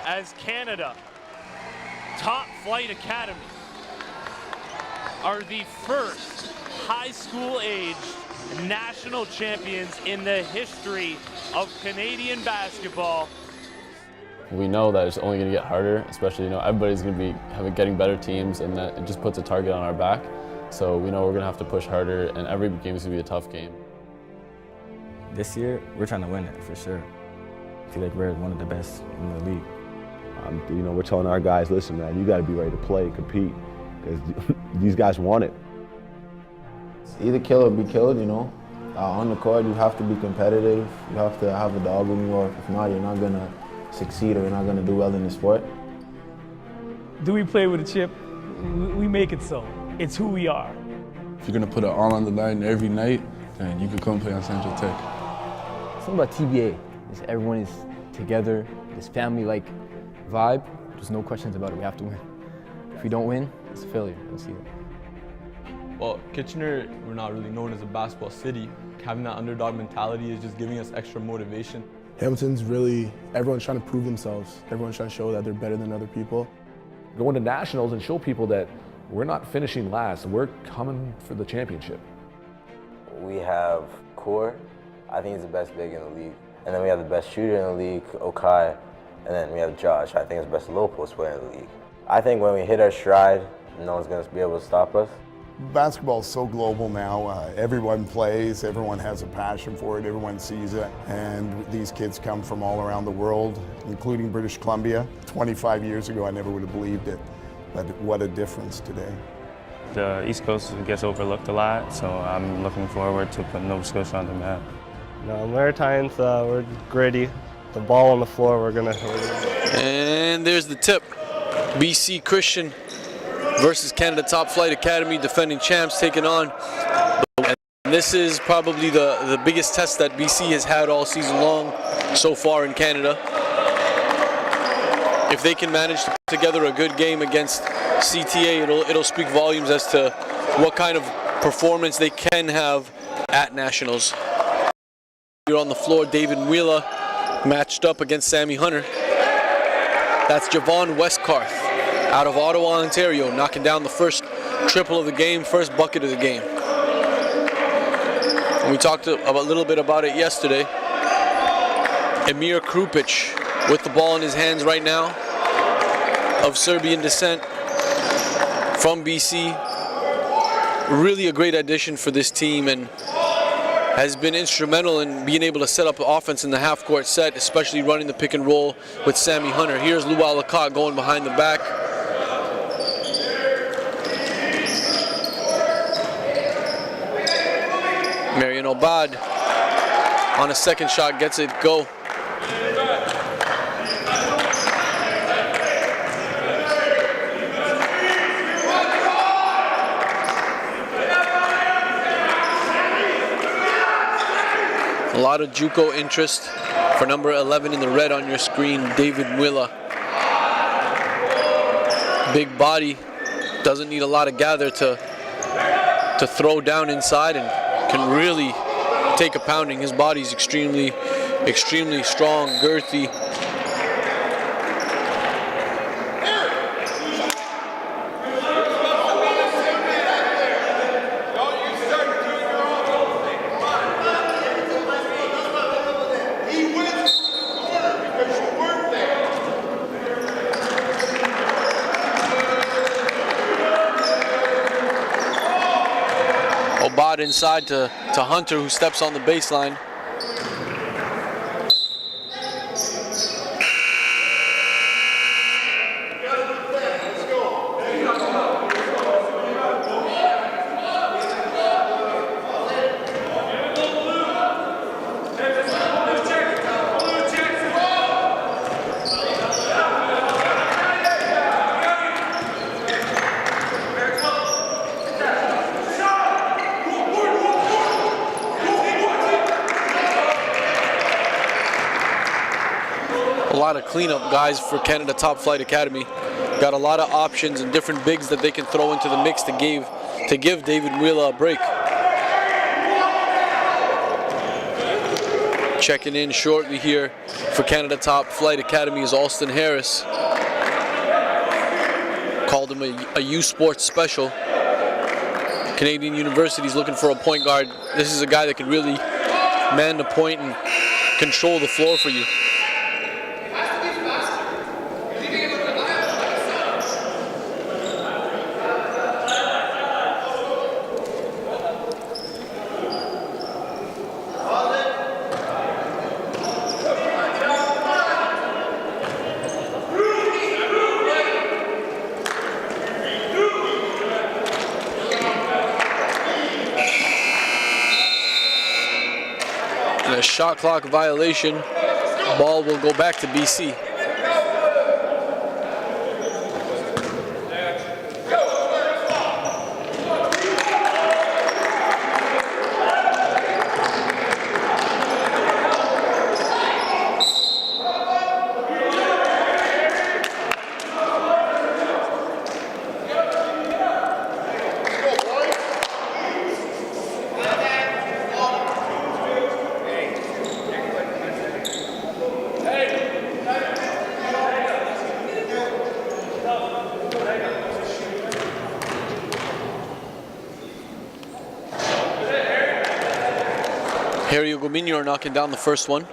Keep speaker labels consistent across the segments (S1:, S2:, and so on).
S1: as Canada Top Flight Academy are the first high school aged national champions in the history of Canadian basketball.
S2: We know that it's only going to get harder, especially, everybody's going to be getting better teams, and that it just puts a target on our back. So we know we're going to have to push harder, and every game is going to be a tough game.
S3: This year, we're trying to win it for sure. I feel like we're one of the best in the league.
S4: We're telling our guys, listen, man, you got to be ready to play and compete, because these guys want it.
S5: Either kill or be killed, on the court, you have to be competitive. You have to have a dog in you, or if not, you're not going to succeed or you're not going to do well in the sport.
S6: Do we play with a chip? We make it so. It's who we are.
S7: If you're going to put it all on the line every night, then you can come play on Central Tech.
S8: Something about TBA is everyone is together, this family-like vibe. There's no questions about it. We have to win. If we don't win, it's a failure. You'll see that.
S9: Well, Kitchener, we're not really known as a basketball city. Having that underdog mentality is just giving us extra motivation.
S10: Hamilton's really, everyone's trying to prove themselves. Everyone's trying to show that they're better than other people.
S11: Going to nationals and show people that we're not finishing last, we're coming for the championship.
S12: We have Core, I think he's the best big in the league. And then we have the best shooter in the league, Okai. And then we have Josh, I think he's the best low post player in the league. I think when we hit our stride, no one's going to be able to stop us.
S13: Basketball is so global now. Everyone plays, everyone has a passion for it, everyone sees it. And these kids come from all around the world, including British Columbia. 25 years ago, I never would have believed it, but what a difference today.
S14: The East Coast gets overlooked a lot, so I'm looking forward to putting Nova Scotia on the map.
S15: No, Maritimes, we're gritty. The ball on the floor, we're gonna.
S16: And there's the tip. BC Christian versus Canada Top Flight Academy, defending champs, taking on. And this is probably the biggest test that BC has had all season long so far in Canada. If they can manage to put together a good game against CTA, it'll speak volumes as to what kind of performance they can have at nationals. Here on the floor, David Mwila matched up against Sammy Hunter. That's Javon Westcarth out of Ottawa, Ontario, knocking down the first triple of the game, first bucket of the game. And we talked a little bit about it yesterday. Emir Krupic with the ball in his hands right now, of Serbian descent from BC. Really a great addition for this team and has been instrumental in being able to set up offense in the half-court set, especially running the pick and roll with Sammy Hunter. Here's Luau Lacat going behind the back. Marion Obad on a second shot gets it go. A lot of JUCO interest for number 11 in the red on your screen, David Mwila. Big body, doesn't need a lot of gather to throw down inside and can really take a pounding. His body's extremely strong, girthy. Obad inside to Hunter, who steps on the baseline. A lot of cleanup guys for Canada Top Flight Academy. Got a lot of options and different bigs that they can throw into the mix to give David Mwila a break. Checking in shortly here for Canada Top Flight Academy is Alston Harris. Called him a U Sports special. Canadian University's looking for a point guard. This is a guy that can really man the point and control the floor for you. A shot clock violation. Ball will go back to BC. Harry Ogumino knocking down the first one.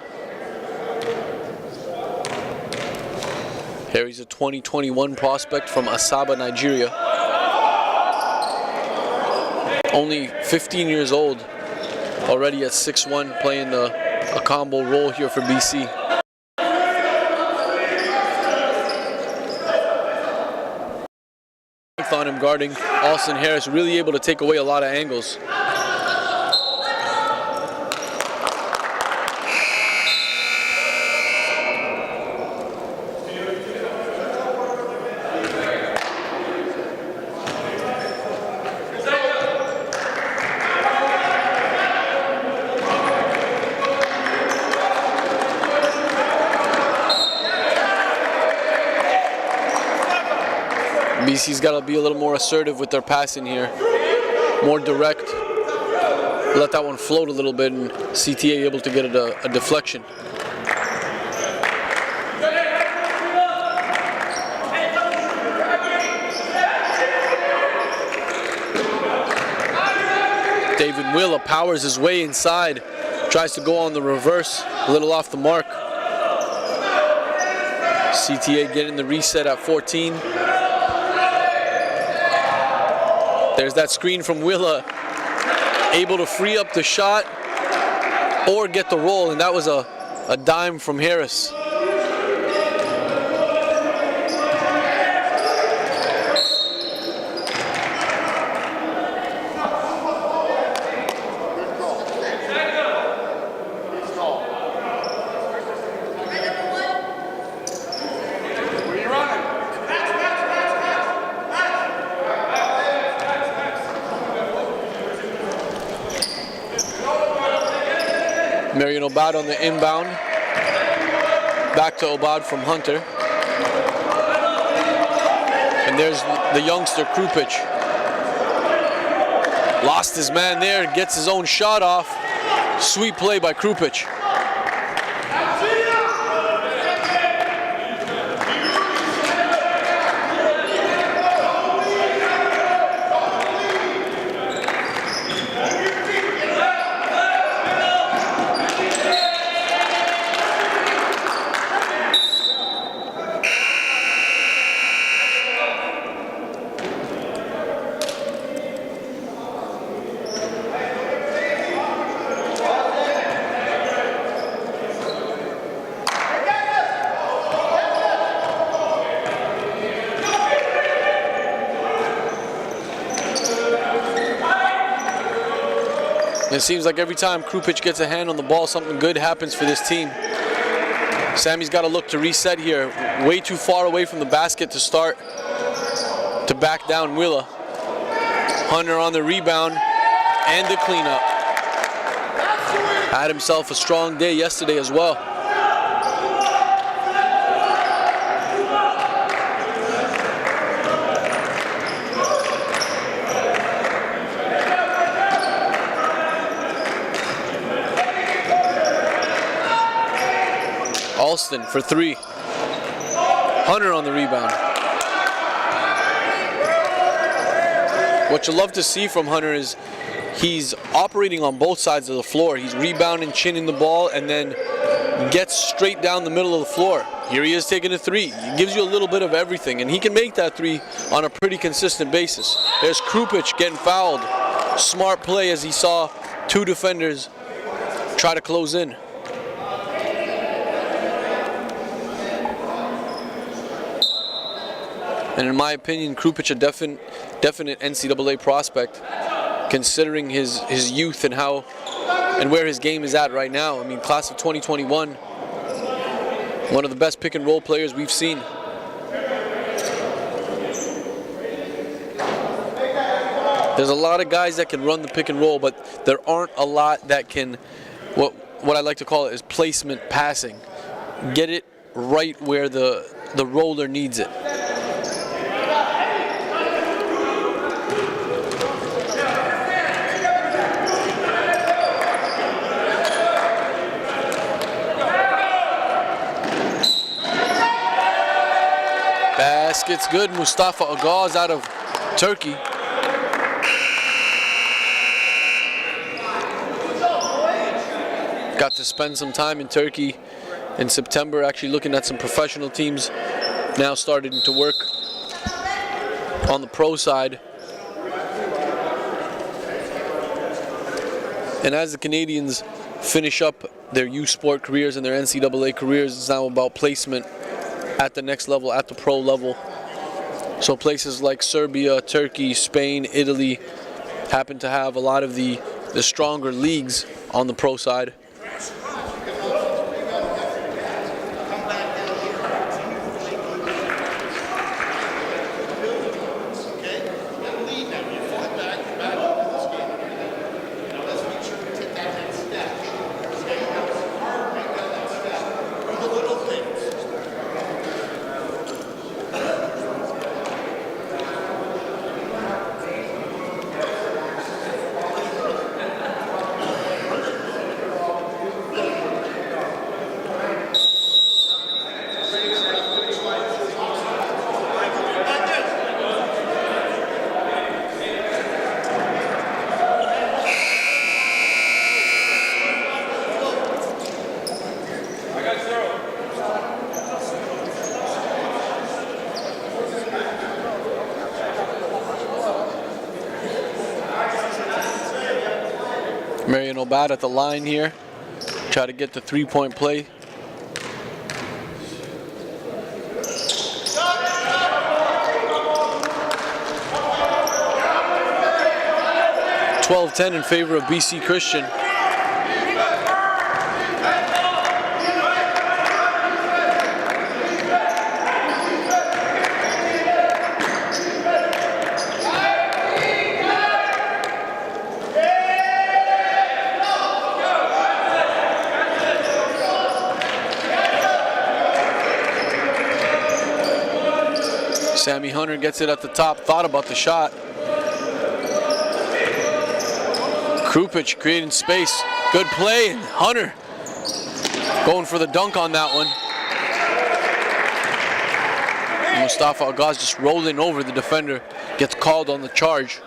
S16: Harry's a 2021 prospect from Asaba, Nigeria. Only 15 years old, already at 6'1", playing a combo role here for BC. On him guarding Alston Harris, really able to take away a lot of angles. BC's got to be a little more assertive with their passing here, more direct. Let that one float a little bit, and CTA able to get it a deflection. David Willa powers his way inside, tries to go on the reverse, a little off the mark. CTA getting the reset at 14. There's that screen from Willa, able to free up the shot or get the roll, and that was a dime from Harris. Marion Obad on the inbound. Back to Obad from Hunter. And there's the youngster, Krupic. Lost his man there, gets his own shot off. Sweet play by Krupic. It seems like every time Krupic gets a hand on the ball, something good happens for this team. Sammy's got to look to reset here. Way too far away from the basket to start to back down Willa. Hunter on the rebound and the cleanup. Had himself a strong day yesterday as well. Alston for 3. Hunter on the rebound. What you love to see from Hunter is he's operating on both sides of the floor. He's rebounding, chinning the ball, and then gets straight down the middle of the floor. Here he is taking a 3. He gives you a little bit of everything, and he can make that 3 on a pretty consistent basis. There's Krupic getting fouled. Smart play as he saw 2 defenders try to close in. And in my opinion, Krupic a definite NCAA prospect, considering his youth and where his game is at right now. I mean, class of 2021, one of the best pick and roll players we've seen. There's a lot of guys that can run the pick and roll, but there aren't a lot that can, what I like to call it is placement passing. Get it right where the roller needs it. Basket's good. Mustafa Agaz out of Turkey. Got to spend some time in Turkey in September, actually looking at some professional teams. Now starting to work on the pro side. And as the Canadians finish up their youth sport careers and their NCAA careers, it's now about placement at the next level, at the pro level. So places like Serbia, Turkey, Spain, Italy happen to have a lot of the stronger leagues on the pro side. Bad at the line here. Try to get the three-point play. (12-10) in favor of BC Christian. Sammy Hunter gets it at the top, thought about the shot. Krupic creating space, good play, and Hunter going for the dunk on that one. And Mustafa Agaz just rolling over the defender, gets called on the charge.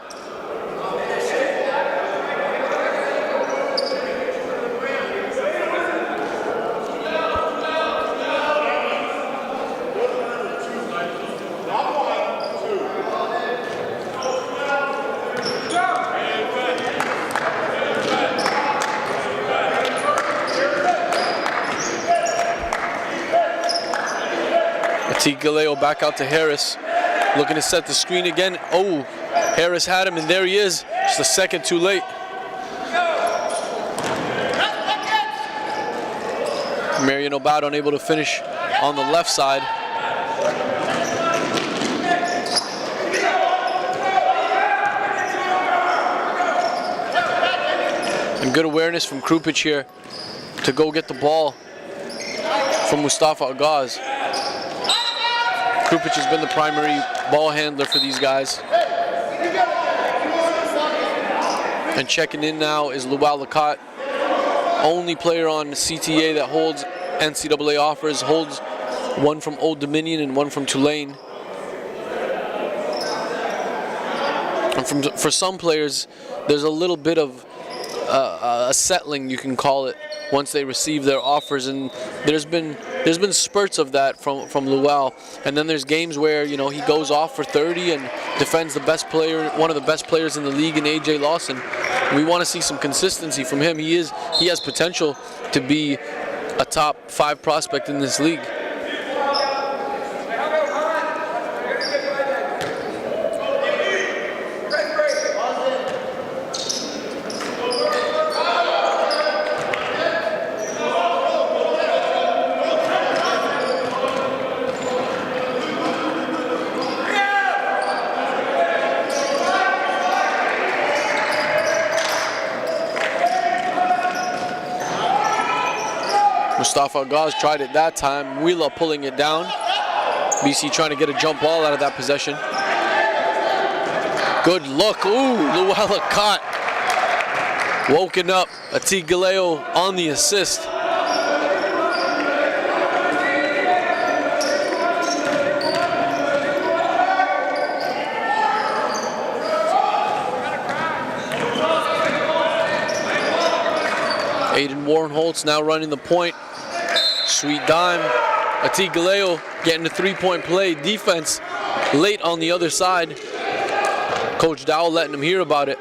S16: Galeo back out to Harris, looking to set the screen again. Oh, Harris had him, and there he is, just a second too late. Marion Obad unable to finish on the left side. And good awareness from Krupic here to go get the ball from Mustafa Agaz. Krupic has been the primary ball handler for these guys. And checking in now is Luau Lacotte, only player on CTA that holds NCAA offers, holds one from Old Dominion and one from Tulane. And for some players, there's a little bit of a settling, you can call it, once they receive their offers, and there's been spurts of that from Luau. And then there's games where, you know, he goes off for 30 and defends the best player, one of the best players in the league, in AJ Lawson. We want to see some consistency from him. He has potential to be a top 5 prospect in this league. Mustafa Agaz tried it that time. Wheeler pulling it down. BC trying to get a jump ball out of that possession. Good look. Ooh, Luella caught. Woken up. Ati Galeo on the assist. Aiden Warrenholtz now running the point. Sweet dime. Ati Galeo getting the 3-point play. Defense late on the other side. Coach Dowell letting him hear about it.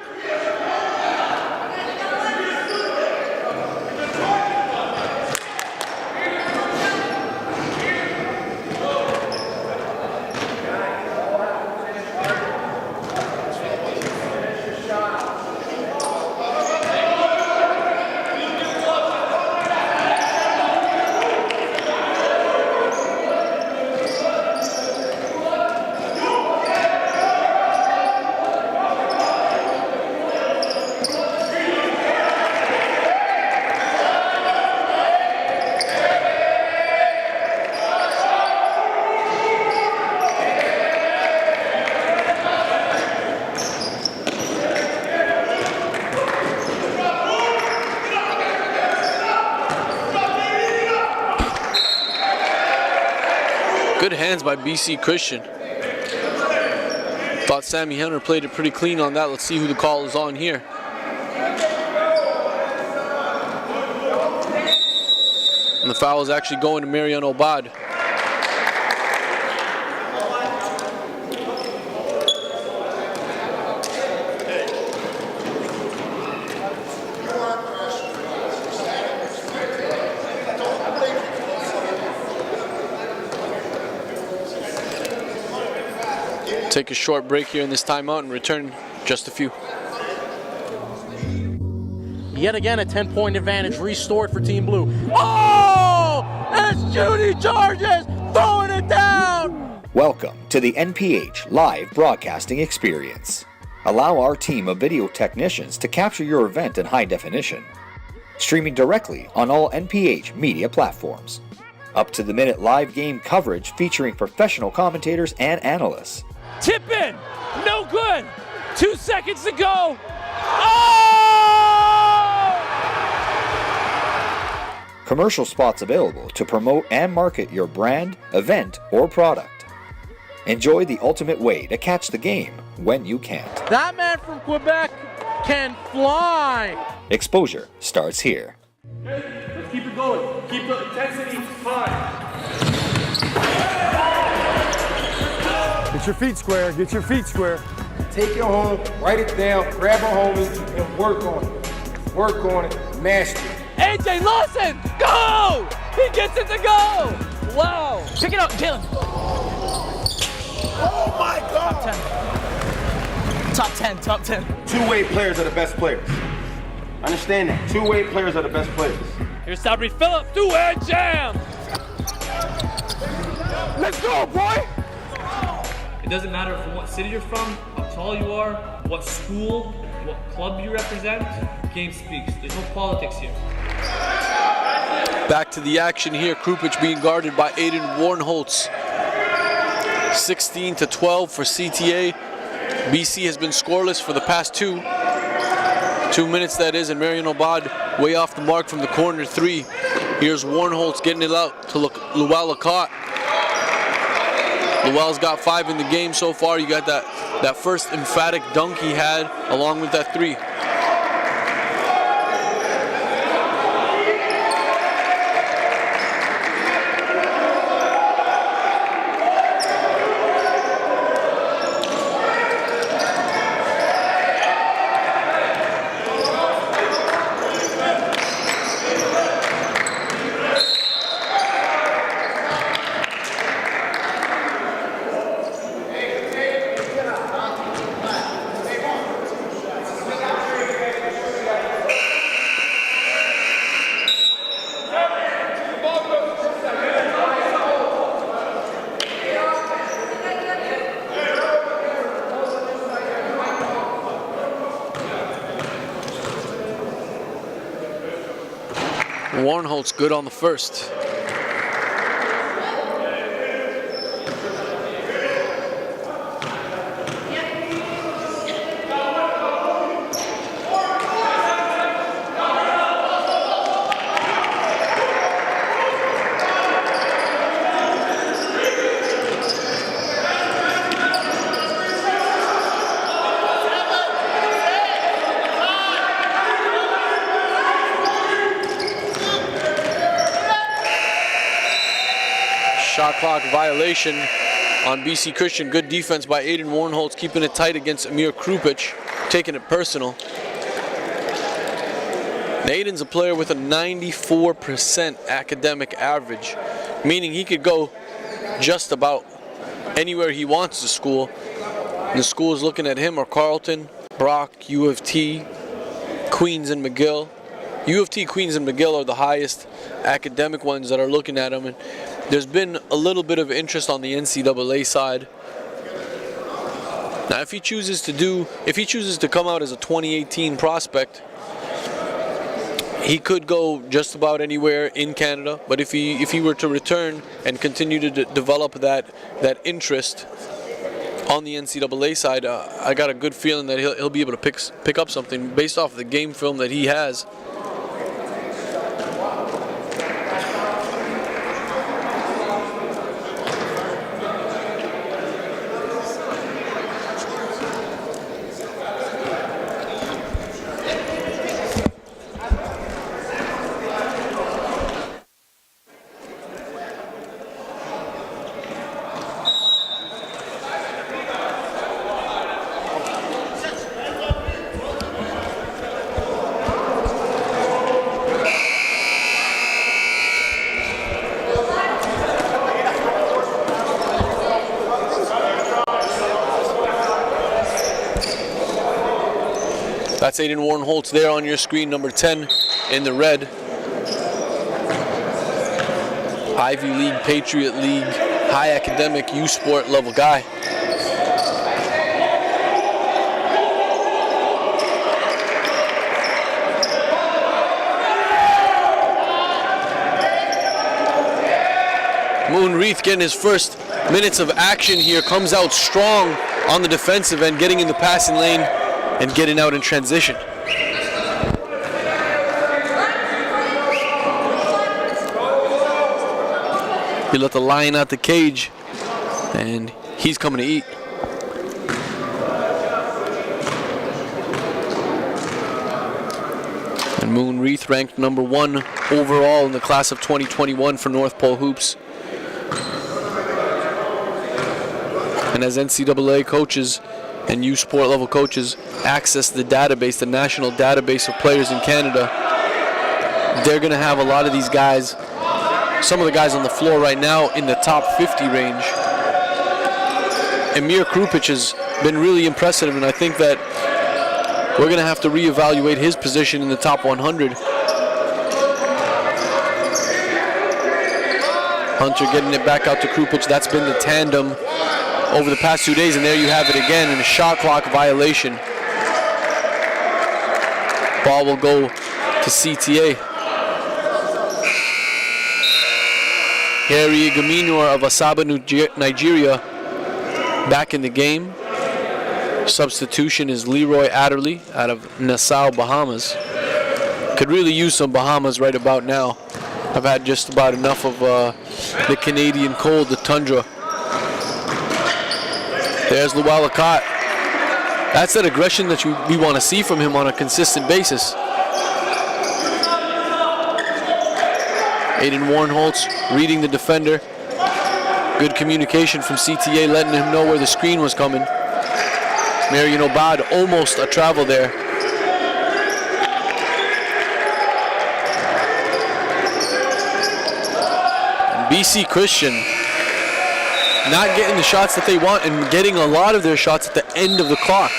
S16: Good hands by BC Christian. Thought Sammy Hunter played it pretty clean on that. Let's see who the call is on here. And the foul is actually going to Marion Obad. Take a short break here in this timeout and return just a few.
S17: Yet again, a 10-point advantage restored for Team Blue. Oh! It's Judy Georges throwing it down!
S18: Welcome to the NPH live broadcasting experience. Allow our team of video technicians to capture your event in high definition. Streaming directly on all NPH media platforms. Up-to-the-minute live game coverage featuring professional commentators and analysts.
S1: Tip in, no good. 2 seconds to go. Oh!
S18: Commercial spots available to promote and market your brand, event, or product. Enjoy the ultimate way to catch the game when you can't.
S17: That man from Quebec can fly.
S18: Exposure starts here.
S1: Let's keep it going. Keep the intensity high.
S19: Get your feet square, get your feet square.
S20: Take it home, write it down, grab a homie, and work on it. Work on it, master it.
S1: AJ Lawson, go! He gets it to go! Wow! Pick it up, Jalen.
S20: Oh my God!
S17: Top 10, top 10.
S20: Two-way players are the best players. Understand that. Two-way players are the best players.
S1: Here's Sabri Phillips, two-hand jam!
S20: Let's go, boy!
S21: It doesn't matter from what city you're from, how tall you are, what school, what club you represent, game speaks. There's no politics here.
S16: Back to the action here. Krupich being guarded by Aiden Warrenholtz. 16-12 for CTA. BC has been scoreless for the past 2 minutes, that is, and Marion Obad way off the mark from the corner 3. Here's Warnholtz getting it out to Lual Lacotte. Lual's got 5 in the game so far. You got that first emphatic dunk he had along with that 3. Warnholtz good on the first. Shot clock violation on BC Christian. Good defense by Aiden Warnholtz, keeping it tight against Amir Krupic, taking it personal. Aiden's a player with a 94% academic average, meaning he could go just about anywhere he wants to school. The schools looking at him are Carleton, Brock, U of T, Queens, and McGill. U of T, Queens, and McGill are the highest academic ones that are looking at him. And there's been a little bit of interest on the NCAA side. Now, if he chooses to come out as a 2018 prospect, he could go just about anywhere in Canada. But if he were to return and continue to develop that interest on the NCAA side, I got a good feeling that he'll be able to pick up something based off the game film that he has. That's Aiden Warnholtz there on your screen, number 10 in the red. Ivy League, Patriot League, high academic, U Sport level guy. Moon Reith getting his first minutes of action here, comes out strong on the defensive end, getting in the passing lane and getting out in transition. He let the lion out the cage, and he's coming to eat. And Moon Reith ranked number 1 overall in the class of 2021 for North Pole Hoops. And as NCAA coaches and U Sport level coaches access the database, the national database of players in Canada, they're going to have a lot of these guys, some of the guys on the floor right now, in the top 50 range. Amir Krupic has been really impressive, and I think that we're going to have to reevaluate his position in the top 100. Hunter getting it back out to Krupic. That's been the tandem over the past 2 days, and there you have it again in a shot clock violation. Ball will go to CTA. Harry Igaminor of Asaba, Nigeria, back in the game. Substitution is Leroy Adderley out of Nassau, Bahamas. Could really use some Bahamas right about now. I've had just about enough of the Canadian cold, the tundra. There's Lual Akat. That's that aggression that we want to see from him on a consistent basis. Aiden Warnholtz reading the defender. Good communication from CTA, letting him know where the screen was coming. Marion Obad almost a travel there. And BC Christian not getting the shots that they want and getting a lot of their shots at the end of the clock.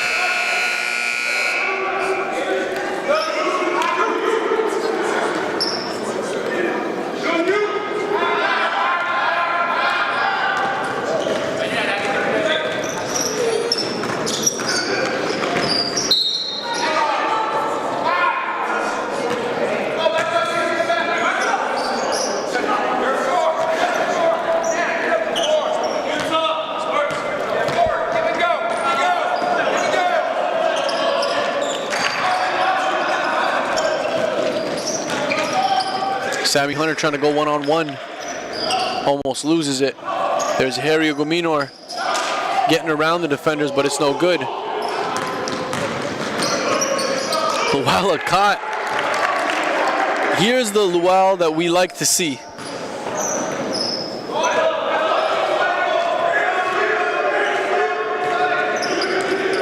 S16: Sammy Hunter trying to go one-on-one. Almost loses it. There's Harry Aguminor getting around the defenders, but it's no good. Lual Akat. Here's the Lual that we like to see.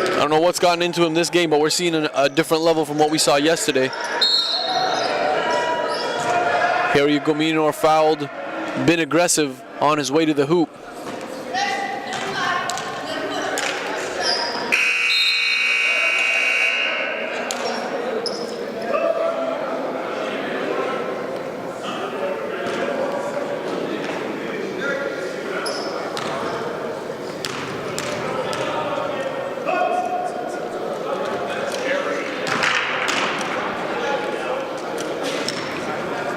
S16: I don't know what's gotten into him this game, but we're seeing a different level from what we saw yesterday. Harry Gominor fouled, been aggressive on his way to the hoop.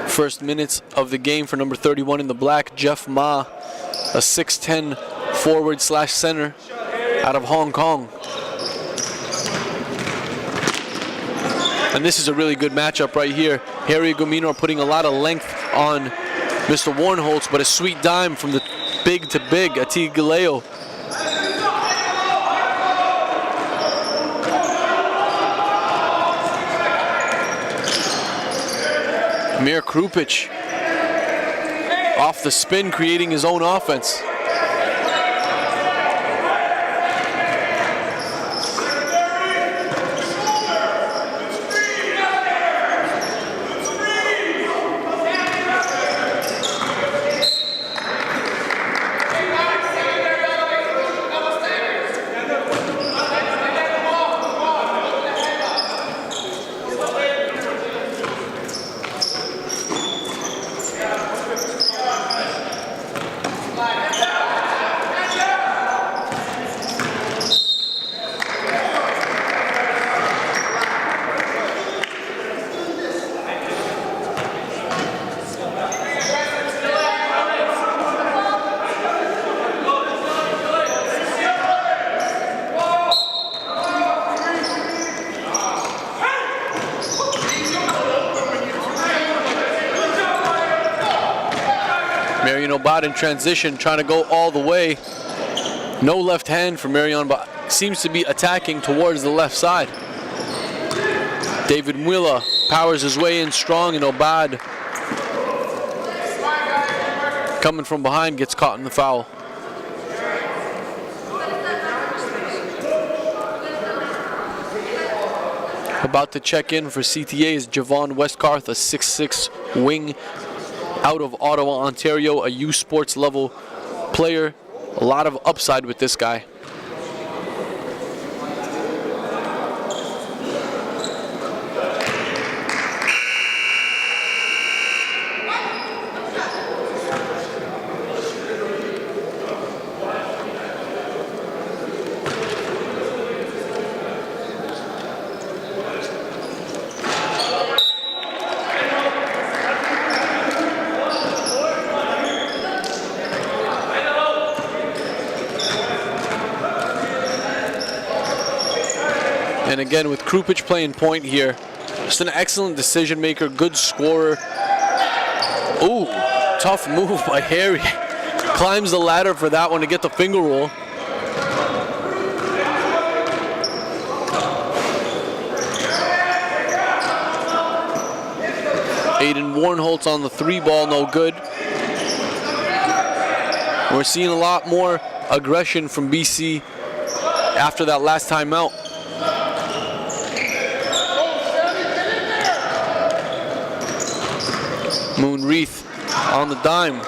S16: First minutes of the game for number 31 in the black, Jeff Ma, a 6'10" forward/center out of Hong Kong. And this is a really good matchup right here. Harry Gominor putting a lot of length on Mr. Warnholtz, but a sweet dime from the big to big, Ati Galeo. Amir Krupic off the spin, creating his own offense. Marion Obad in transition, trying to go all the way. No left hand for Marion, but seems to be attacking towards the left side. David Mwila powers his way in strong, and Obad coming from behind gets caught in the foul. About to check in for CTA is Javon Westcarth, a 6'6" wing out of Ottawa, Ontario, a U Sports level player. A lot of upside with this guy. And again, with Krupic playing point here, just an excellent decision maker, good scorer. Ooh, tough move by Harry. Climbs the ladder for that one to get the finger roll. Aiden Warnholtz on the 3 ball, no good. We're seeing a lot more aggression from BC after that last timeout. Moon Reith on the dime.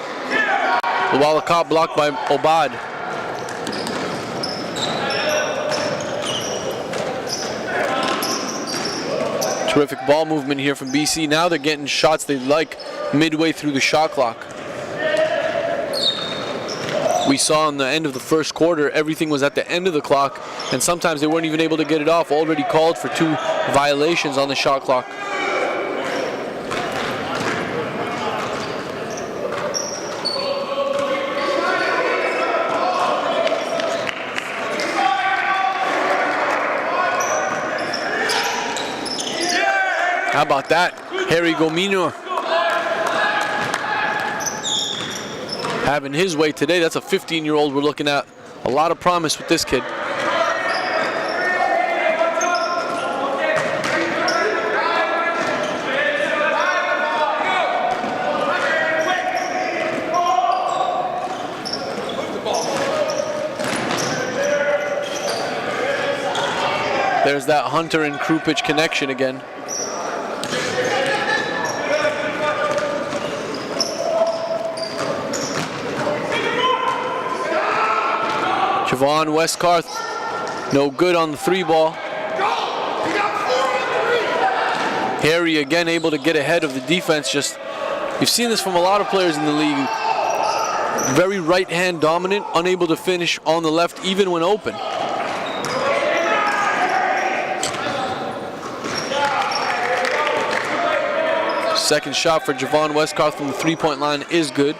S16: While the cop blocked by Obad. Terrific ball movement here from BC. Now they're getting shots they like midway through the shot clock. We saw in the end of the first quarter, everything was at the end of the clock, and sometimes they weren't even able to get it off. Already called for 2 violations on the shot clock. How about that? Harry Gomino having his way today. That's a 15-year-old we're looking at. A lot of promise with this kid. There's that Hunter and Krupich connection again. Javon Westcarth, no good on the 3 ball. Harry again able to get ahead of the defense. Just, you've seen this from a lot of players in the league. Very right-hand dominant, unable to finish on the left even when open. Second shot for Javon Westcarth from the 3-point line is good.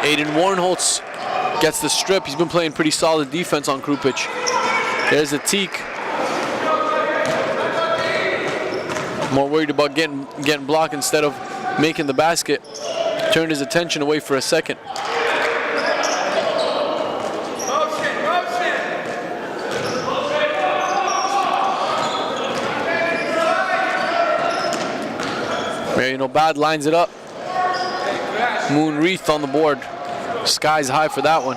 S16: Aiden Warnholtz gets the strip. He's been playing pretty solid defense on Krupich. There's a Teak. More worried about getting blocked instead of making the basket. Turned his attention away for a second. Marion Obad lines it up. Moon Reith on the board. Skies high for that one.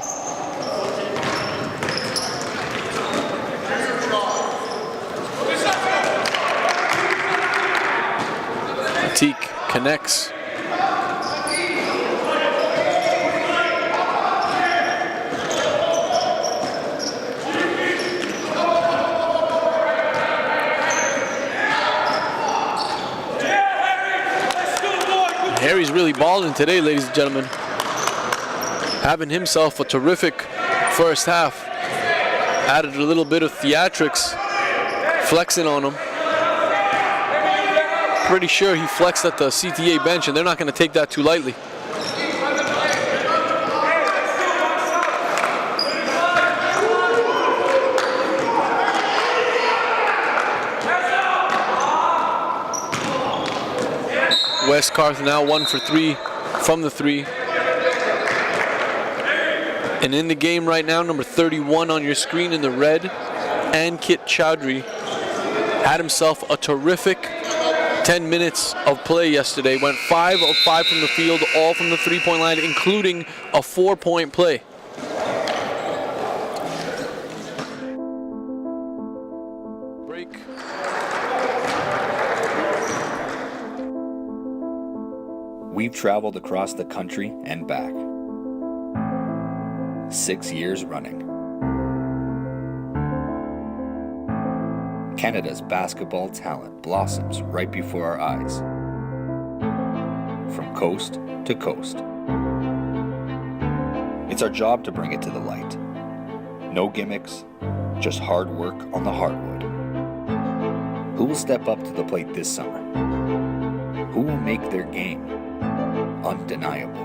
S16: Teak connects. Harry's really balling today, ladies and gentlemen. Having himself a terrific first half. Added a little bit of theatrics, flexing on him. Pretty sure he flexed at the CTA bench, and they're not going to take that too lightly. Westcarth now 1 for 3 from the 3. And in the game right now, number 31 on your screen in the red, Ankit Chowdhury, had himself a terrific 10 minutes of play yesterday. Went 5 of 5 from the field, all from the 3-point line, including a 4-point play. Break.
S18: We've traveled across the country and back. 6 years running. Canada's basketball talent blossoms right before our eyes. From coast to coast. It's our job to bring it to the light. No gimmicks, just hard work on the hardwood. Who will step up to the plate this summer? Who will make their game undeniable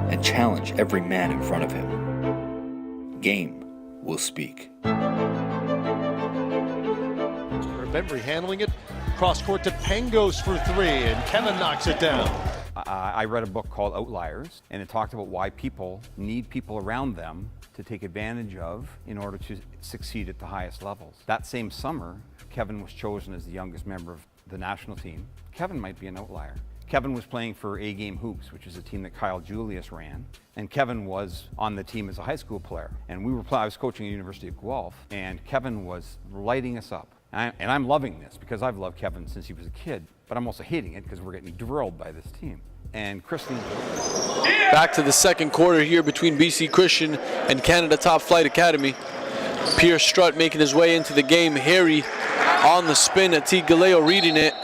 S18: and challenge every man in front of him? Game will speak.
S2: Bembry handling it. Cross court to Pangos for three, and Kevin knocks it down.
S22: I read a book called Outliers, and it talked about why people need people around them to take advantage of in order to succeed at the highest levels. That same summer, Kevin was chosen as the youngest member of the national team. Kevin might be an outlier. Kevin was playing for A-Game Hoops, which is a team that Kyle Julius ran, and Kevin was on the team as a high school player. And I was coaching at the University of Guelph, and Kevin was lighting us up. And I'm loving this because I've loved Kevin since he was a kid, but I'm also hating it because we're getting drilled by this team. And Christine.
S16: Back to the second quarter here between BC Christian and Canada Top Flight Academy. Pierre Strutt making his way into the game. Harry on the spin. Ati Galeo reading it.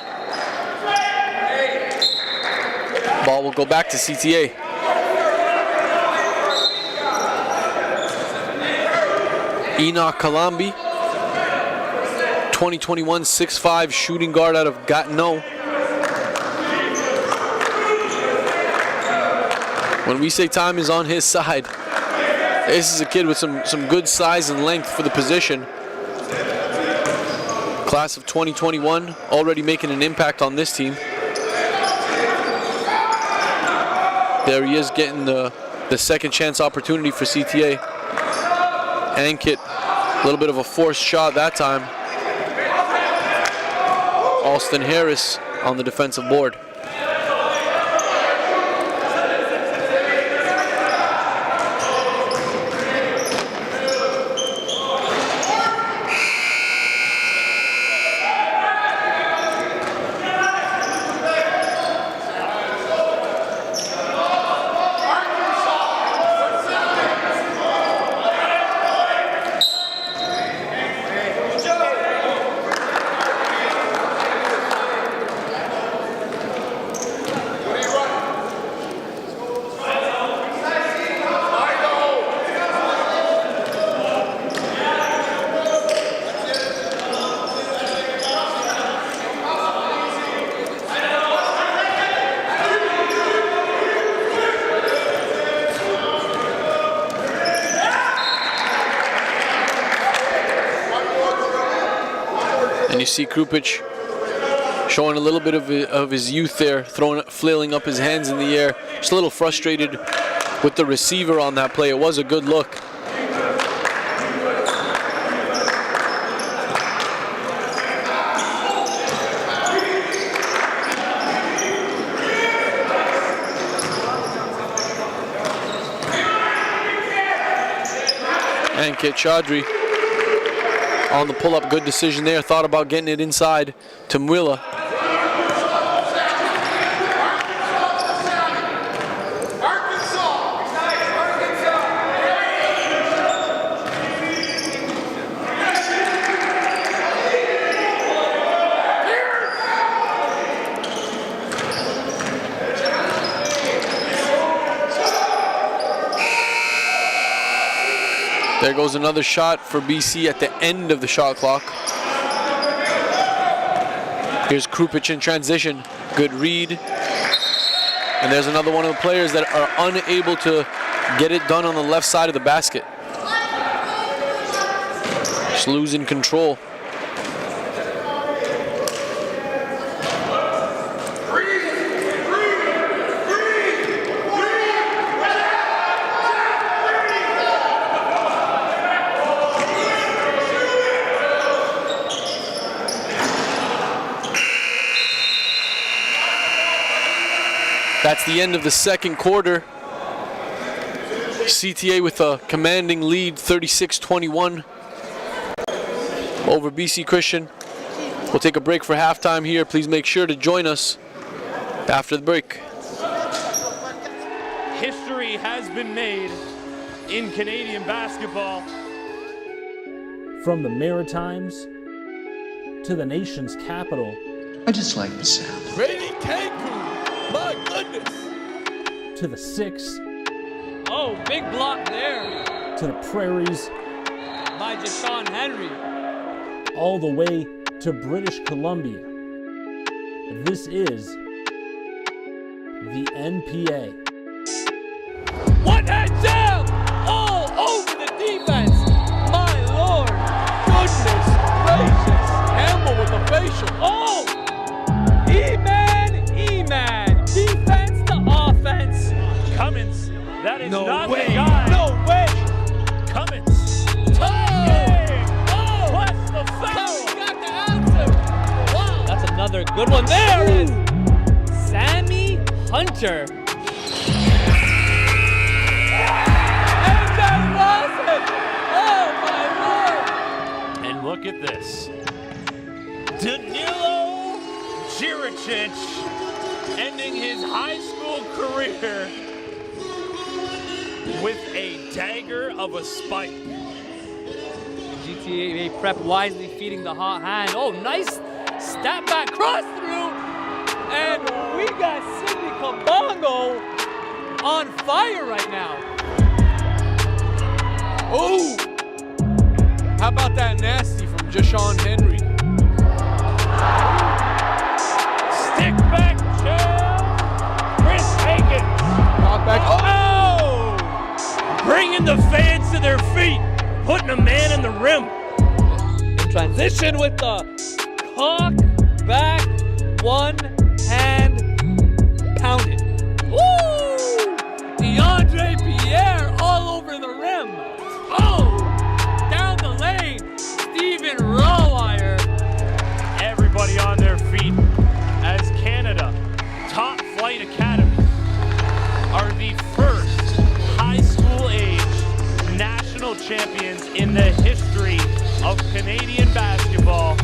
S16: Ball will go back to CTA. Enoch Kalambi, 2021 6'5" shooting guard out of Gatineau. When we say time is on his side, this is a kid with some good size and length for the position. Class of 2021, already making an impact on this team. There he is getting the second chance opportunity for CTA. Ankit, a little bit of a forced shot that time. Alston Harris on the defensive board. And you see Krupic showing a little bit of his youth there, flailing up his hands in the air. Just a little frustrated with the receiver on that play. It was a good look. Ankit Chaudhry on the pull-up, good decision there. Thought about getting it inside to Mwila. There goes another shot for BC at the end of the shot clock. Here's Krupic in transition. Good read. And there's another one of the players that are unable to get it done on the left side of the basket. Just losing control. That's the end of the second quarter. CTA with a commanding lead, 36-21 over BC Christian. We'll take a break for halftime here. Please make sure to join us after the break.
S6: History has been made in Canadian basketball.
S23: From the Maritimes to the nation's capital.
S24: I just like the sound.
S16: Brady Cancun. My goodness!
S23: To the 6.
S21: Oh, big block there.
S23: To the prairies.
S21: By Jashawn Henry.
S23: All the way to British Columbia. This is the NPA.
S21: One hand jam! All over the defense. My
S16: Oh, with the facial.
S1: Oh! E-man! Defense to offense.
S6: Cummins, that is
S1: No
S6: not
S1: way.
S6: the guy.
S1: No way.
S6: Cummins.
S1: Oh!
S6: What's the foul?
S1: Got the answer. Wow. That's another good one. There it is. Sammy Hunter. And that was it. Oh, my Lord.
S6: And look at this. Danilo Jiricic ending his high school career with a dagger of a spike.
S1: GTA Prep wisely feeding the hot hand. Oh, nice step back, cross through. And we got Sidney Kabongo on fire right now.
S16: Oh! How about that nasty from Jashawn Henry?
S6: Stick back, Chris Hagan.
S16: Knock back.
S6: Oh! Bringing the fans to their feet, putting a man in the rim.
S1: In transition with the cock back, one hand pounded. Woo! DeAndre Pierre all over the rim. Oh! Down the lane, Stephen Rawwire.
S6: Everybody on their feet as Canada Top Flight Academy are the first high school age national champions in the history of Canadian basketball.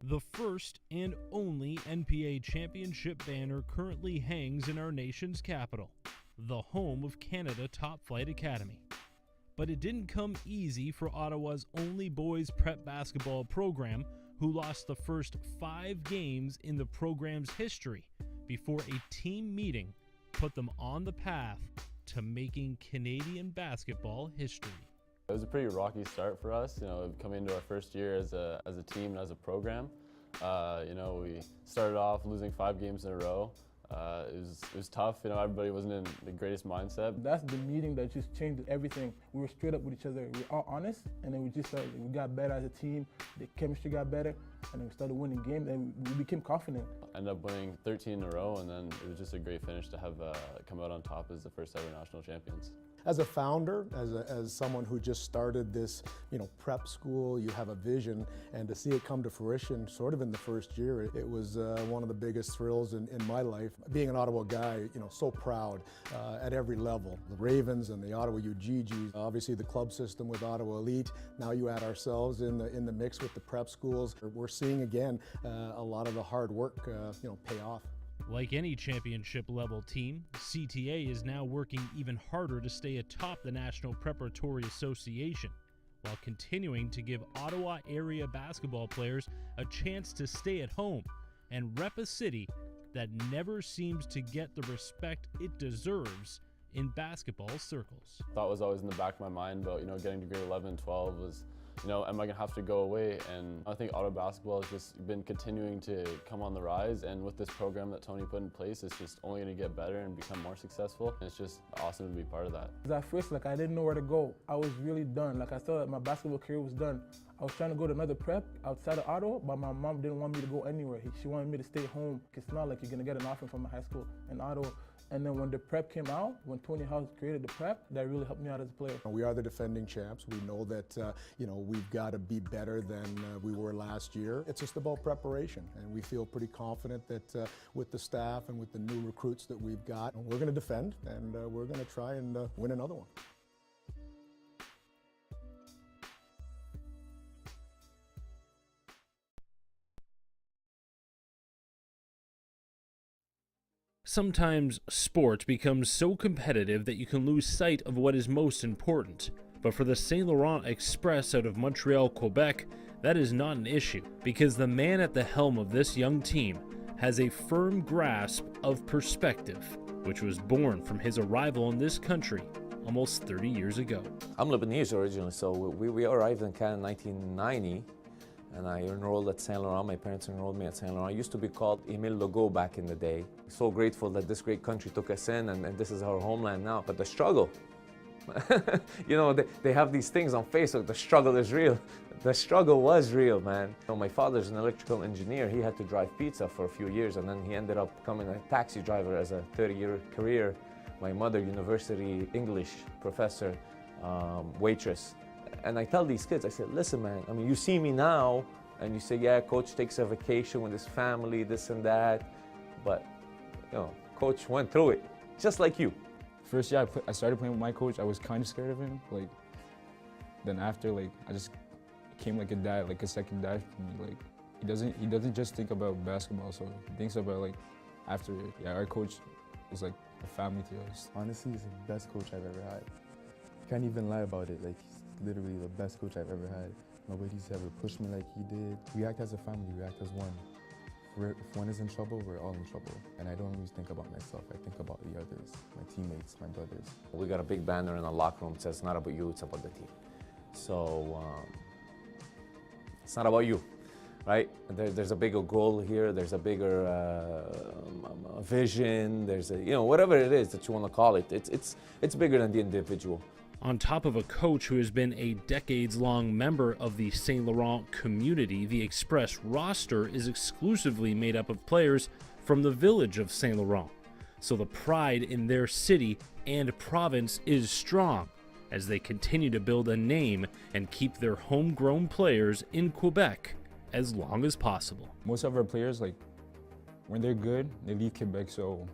S3: The first and only NPA championship banner currently hangs in our nation's capital, the home of Canada Top Flight Academy. But it didn't come easy for Ottawa's only boys prep basketball program, who lost the first 5 games in the program's history before a team meeting put them on the path to making Canadian basketball history.
S9: It was a pretty rocky start for us, coming into our first year as a team and as a program. We started off losing 5 games in a row. It was tough. Everybody wasn't in the greatest mindset.
S10: That's the meeting that just changed everything. We were straight up with each other. We were all honest, and then we got better as a team. The chemistry got better, and then we started winning games, and we became confident.
S9: Ended up winning 13 in a row, and then it was just a great finish to have come out on top as the first ever national champions.
S4: As a founder, as someone who just started this, prep school, you have a vision, and to see it come to fruition sort of in the first year, it was one of the biggest thrills in my life. Being an Ottawa guy, so proud at every level. The Ravens and the Ottawa UGGs, obviously the club system with Ottawa Elite. Now you add ourselves in the mix with the prep schools. We're seeing again a lot of the hard work, pay off.
S3: Like any championship-level team, CTA is now working even harder to stay atop the National Preparatory Association, while continuing to give Ottawa area basketball players a chance to stay at home and rep a city that never seems to get the respect it deserves in basketball circles.
S9: Thought was always in the back of my mind about, getting to grade 11 and 12 was, am I going to have to go away? And I think Ottawa basketball has just been continuing to come on the rise, and with this program that Tony put in place, it's just only going to get better and become more successful. And it's just awesome to be part of that.
S10: At first, I didn't know where to go. I was really done. I thought that my basketball career was done. I was trying to go to another prep outside of Ottawa, but my mom didn't want me to go anywhere. She wanted me to stay home. It's not like you're going to get an offer from a high school in Ottawa. And then when the prep came out, when Tony House created the prep, that really helped me out as a player.
S4: We are the defending champs. We know that, we've got to be better than we were last year. It's just about preparation, and we feel pretty confident that with the staff and with the new recruits that we've got, we're going to defend, and we're going to try and win another one.
S3: Sometimes sport becomes so competitive that you can lose sight of what is most important. But for the Saint Laurent Express out of Montreal, Quebec, that is not an issue, because the man at the helm of this young team has a firm grasp of perspective, which was born from his arrival in this country almost 30 years ago.
S5: I'm Lebanese originally, so we arrived in Canada in 1990. and I enrolled at Saint Laurent. My parents enrolled me at Saint Laurent. It used to be called Émile Legault back in the day. So grateful that this great country took us in, and this is our homeland now. But the struggle, you know, they have these things on Facebook, the struggle is real. The struggle was real, man. You know, my father's an electrical engineer. He had to drive pizza for a few years, and then he ended up becoming a taxi driver as a 30-year career. My mother, university English professor, waitress. And I tell these kids, I said, listen, man, I mean, you see me now, and you say, yeah, coach takes a vacation with his family, this and that. But, you know, coach went through it, just like you.
S7: First year I started playing with my coach, I was kind of scared of him. Like, then after, like, I just became like a dad, like a second dad for me. Like, he doesn't just think about basketball, so he thinks about, like, after, yeah, our coach is like a family to us.
S8: Honestly, he's the best coach I've ever had. Can't even lie about it. Like, he's literally the best coach I've ever had. Nobody's ever pushed me like he did. We act as a family, we act as one. If one is in trouble, we're all in trouble. And I don't always think about myself, I think about the others, my teammates, my brothers.
S5: We got a big banner in the locker room that says, it's not about you, it's about the team. So, it's not about you, right? There's a bigger goal here, there's a bigger vision, there's a, you know, whatever it is that you want to call it, it's bigger than the individual.
S3: On top of a coach who has been a decades-long member of the Saint Laurent community, the Express roster is exclusively made up of players from the village of Saint Laurent. So the pride in their city and province is strong as they continue to build a name and keep their homegrown players in Quebec as long as possible.
S7: Most of our players, like, when they're good, they leave Quebec, so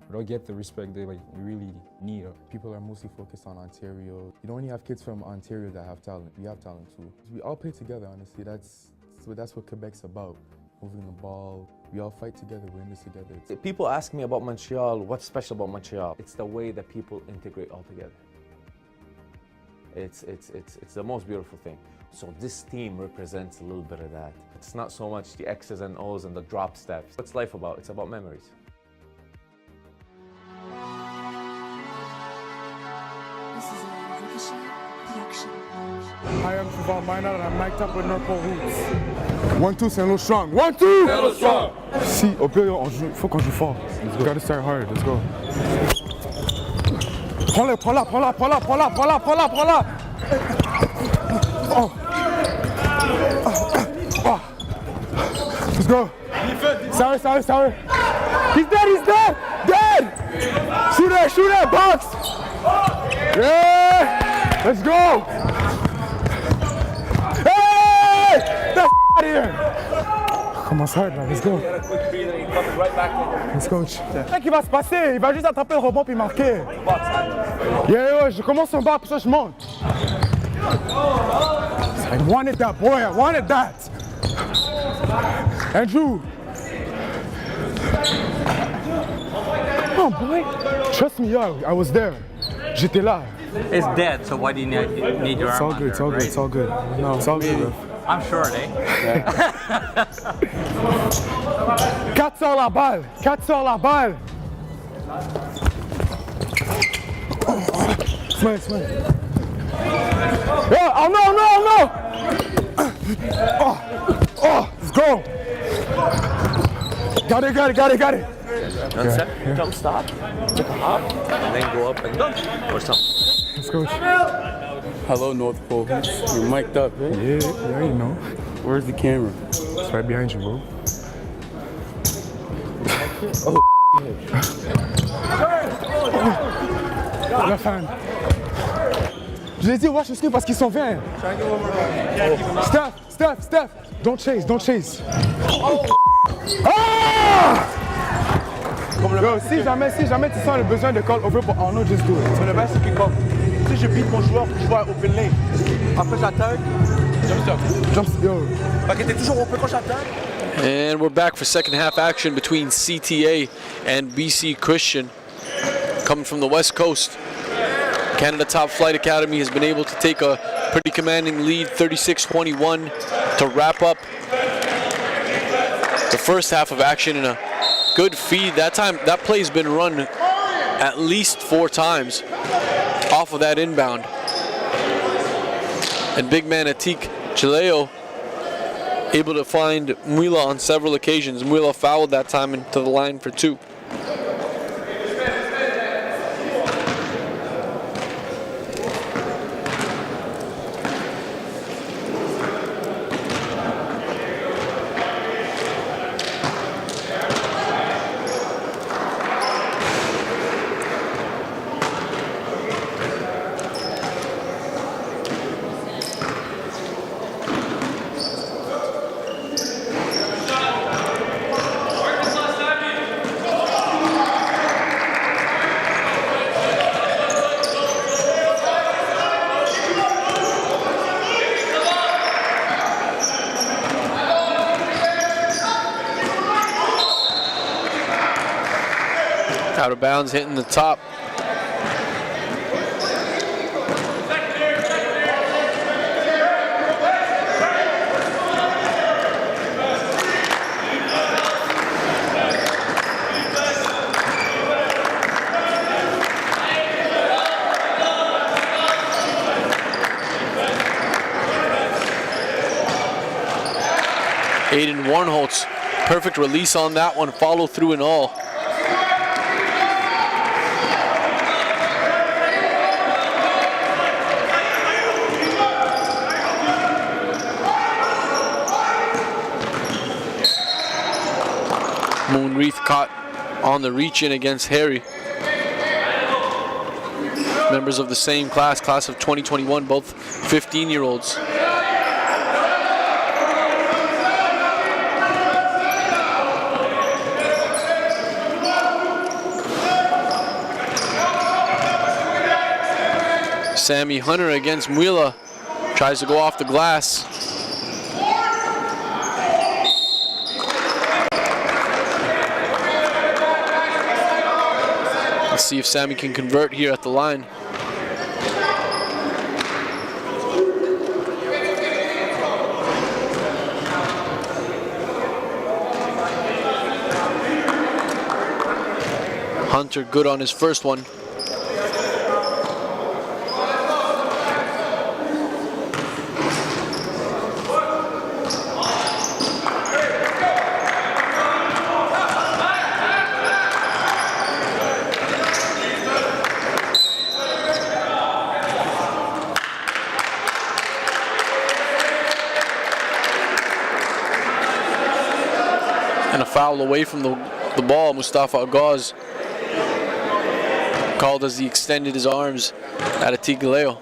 S7: we don't get the respect they we really need.
S8: People are mostly focused on Ontario. You don't only have kids from Ontario that have talent, we have talent too. We all play together, honestly. That's what Quebec's about. Moving the ball, we all fight together, we're in this together.
S5: People ask me about Montreal, what's special about Montreal? It's the way that people integrate all together. It's the most beautiful thing. So this team represents a little bit of that. It's not so much the X's and O's and the drop steps. What's life about? It's about memories.
S19: Hi, I'm Trevor Minor and I'm mic'd up with Norco Roots. 1-2, Saint Louis strong. 1-2! Saint Louis strong! Si, au pire, faut qu'on joue fort. We gotta start hard, let's go. Prends-la. Oh. Let's go. Sorry. He's dead! Dead! Shoot that, box! Yeah! Let's go! Hey! That's out of here! Commence hard là, let's go. Let's go. Qu'est-ce qui va se passer? Il va juste attraper le rebond puis marquer. Yeah, je commence en bas, puis ça je monte. I wanted that, boy, I wanted that. Andrew. Oh boy. Trust me, yo, I was there. J'étais là.
S11: It's dead, so why do you need your arm?
S19: It's all good. No, it's all good, bro.
S11: I'm short, eh?
S19: Yeah. 4 sur la balle. Smile. Oh no! Oh, let's go. Got it.
S5: One step, jump stop, take a hop, and then go up and dunk or something.
S19: Let's go.
S25: Hello, North Pole. You're mic'd up, right?
S19: Yeah, you know.
S25: Where's the camera?
S19: It's right behind you, bro. La fan. Je l'ai dit, watch the screen parce qu'ils sont verts. Steph. Don't chase. Ah! Yo, si jamais tu sens le besoin de call over pour Arnaud, just do it.
S17: Mais le best, c'est que comme, si je beat mon joueur, je vois open lane. Après j'attaque, jump stop.
S19: Yo.
S17: Fait que t'es toujours open quand j'attaque.
S16: And we're back for second half action between CTA and BC Christian. Coming from the West Coast, Canada Top Flight Academy has been able to take a pretty commanding lead, 36-21, to wrap up the first half of action in a good feed. That play's been run at least 4 times off of that inbound. And big man Atik Chileo able to find Muila on several occasions. Muila fouled that time into the line for 2. Out of bounds, hitting the top. Aiden Warnholtz, perfect release on that one, follow through and all. Moonreath caught on the reach in against Harry. Members of the same class of 2021, both 15-year-olds. Sammy Hunter against Muila, tries to go off the glass. Let's see if Sammy can convert here at the line. Hunter good on his first one. And a foul away from the ball. Mustafa Agaz called as he extended his arms at Atigaleo.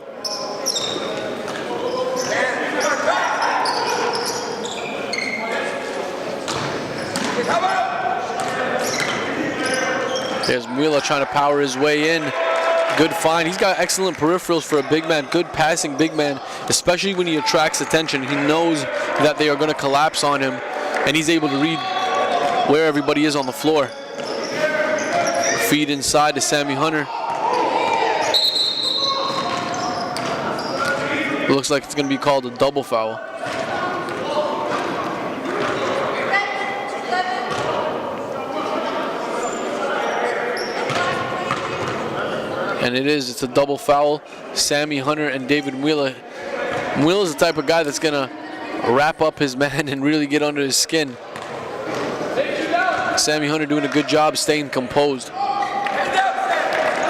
S16: There's Muila trying to power his way in. Good find. He's got excellent peripherals for a big man. Good passing big man, especially when he attracts attention. He knows that they are going to collapse on him, and he's able to read where everybody is on the floor. Feed inside to Sammy Hunter. It looks like it's going to be called a double foul. And it is, it's a double foul. Sammy Hunter and David Muila. Muila's the type of guy that's going to wrap up his man and really get under his skin. Sammy Hunter doing a good job staying composed.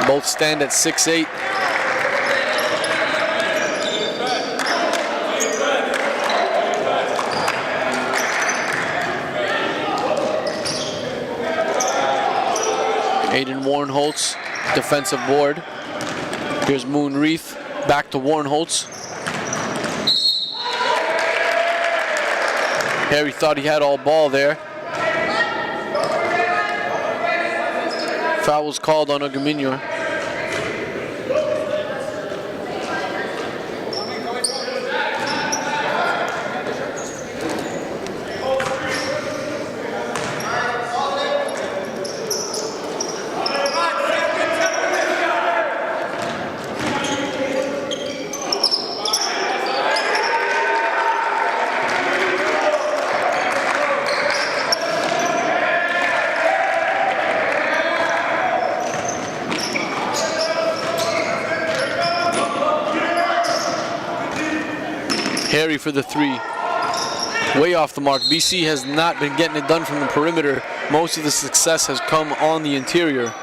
S16: Both stand at 6'8". Aiden Warnholtz, defensive board. Here's Moonreath, back to Warnholtz. Harry thought he had all ball there. Foul was called on Agaminyor. Harry for the three. way off the mark. BC has not been getting it done from the perimeter. Most of the success has come on the interior.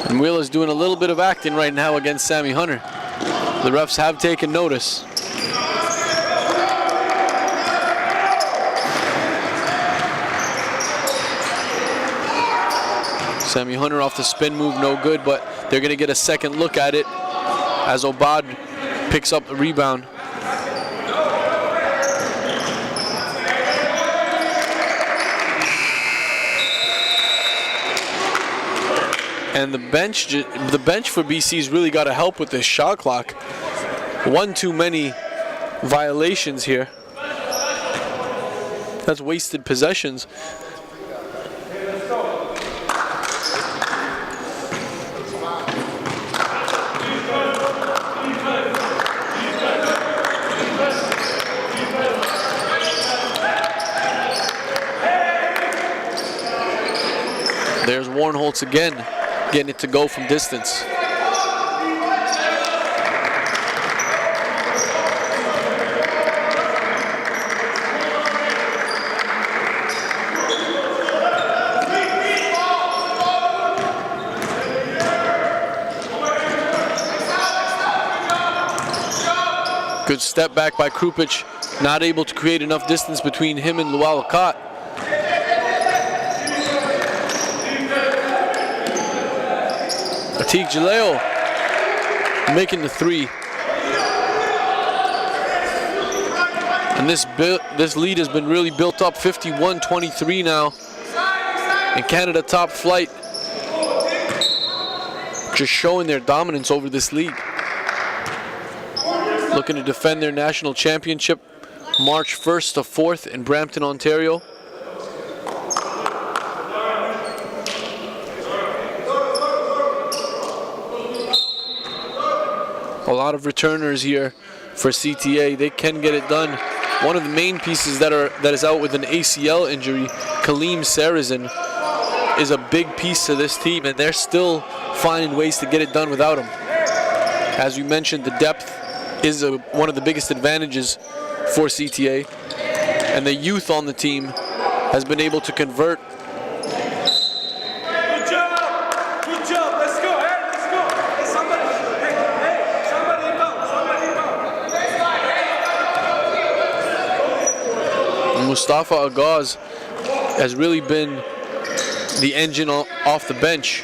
S16: And Wheeler's doing a little bit of acting right now against Sammy Hunter. The refs have taken notice. Sammy Hunter off the spin move, no good, but they're going to get a second look at it as Obad picks up the rebound. And the bench for BC's really got to help with this shot clock. One too many violations here. That's wasted possessions. There's Warnholtz again, getting it to go from distance. Good step back by Krupic, not able to create enough distance between him and Lualakat. Atik Jaleo making the three. And this lead has been really built up, 51-23 now. And Canada Top Flight just showing their dominance over this league. Looking to defend their national championship March 1st to 4th in Brampton, Ontario. A lot of returners here for CTA. They can get it done. One of the main pieces that is out with an ACL injury, Kaleem Sarazin, is a big piece to this team, and they're still finding ways to get it done without him. As we mentioned, the depth is one of the biggest advantages for CTA, and the youth on the team has been able to convert. Mustafa Agaz has really been the engine off the bench.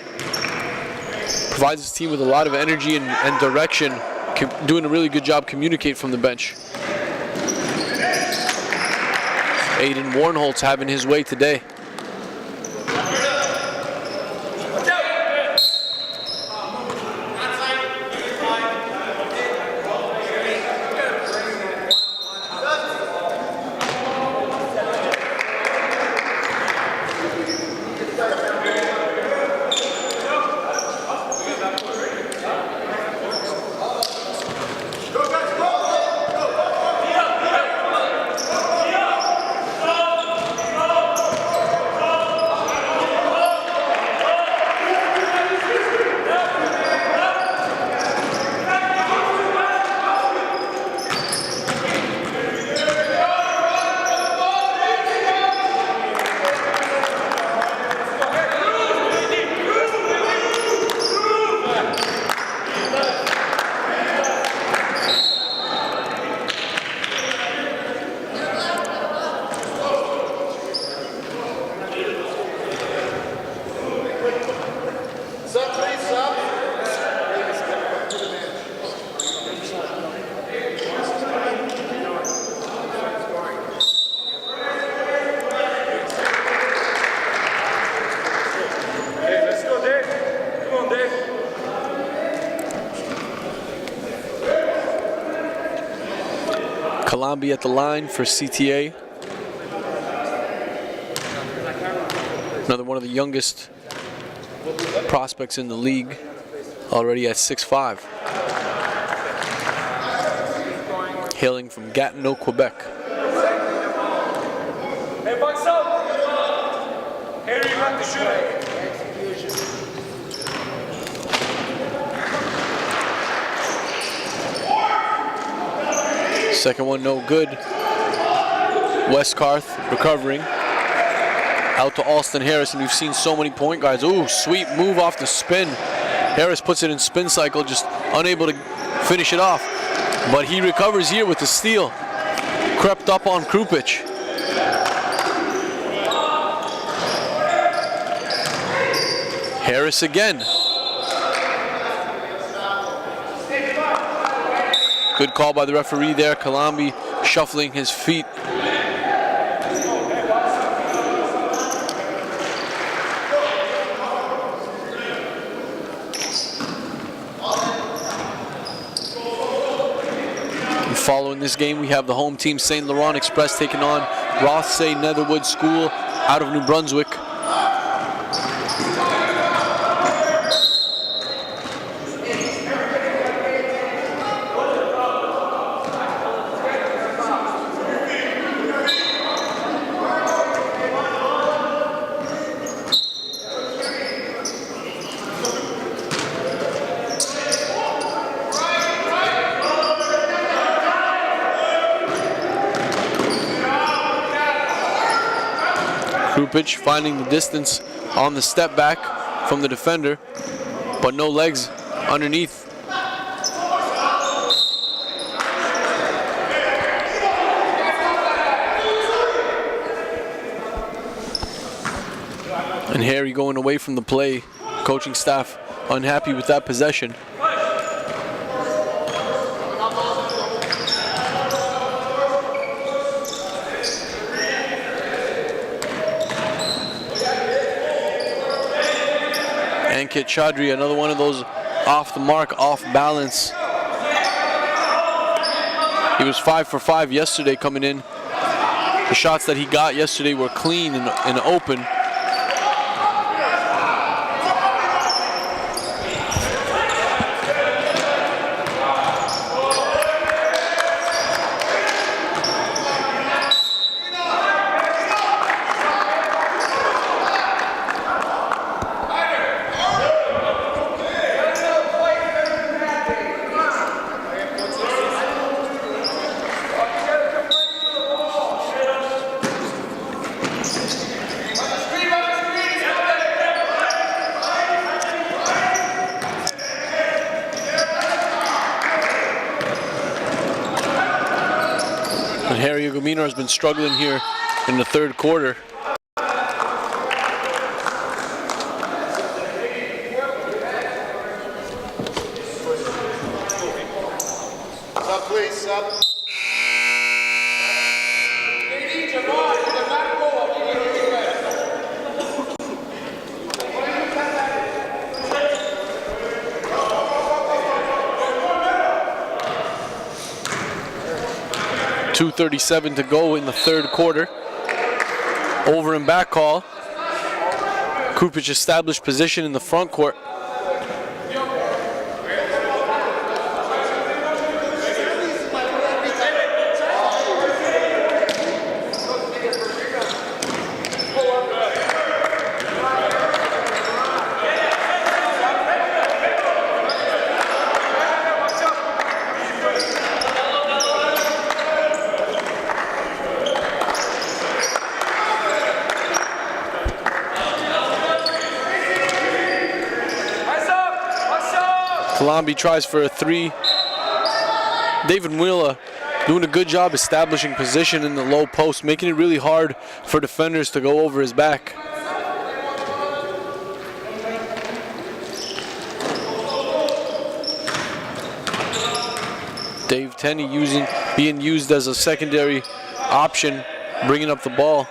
S16: Provides his team with a lot of energy and direction, doing a really good job communicate from the bench. Aiden Warnholtz having his way today. Colombia at the line for CTA. Another one of the youngest prospects in the league, already at 6'5". Hailing from Gatineau, Quebec.
S12: Hey, box up! Here you have to shoot it.
S16: Second one, no good. Westcarth recovering. Out to Alston Harris, and we've seen so many point guards. Ooh, sweet move off the spin. Harris puts it in spin cycle, just unable to finish it off. But he recovers here with the steal. Crept up on Krupic. Harris again. Good call by the referee there. Kalambi shuffling his feet. And following this game, we have the home team St. Laurent Express taking on Rothsay Netherwood School out of New Brunswick. Krupic finding the distance on the step back from the defender, but no legs underneath. And Harry going away from the play. Coaching staff unhappy with that possession. Ankit Chaudhry, another one of those off the mark, off balance. He was 5 for 5 yesterday coming in. The shots that he got yesterday were clean and open. And Harry Ugumino has been struggling here in the third quarter.
S12: Sub, please, sub.
S16: 2:37 to go in the third quarter. Over and back call. Krupic established position in the front court. Kalambi tries for a three. David Mwila doing a good job establishing position in the low post, making it really hard for defenders to go over his back. Dave Tenney being used as a secondary option, bringing up the ball.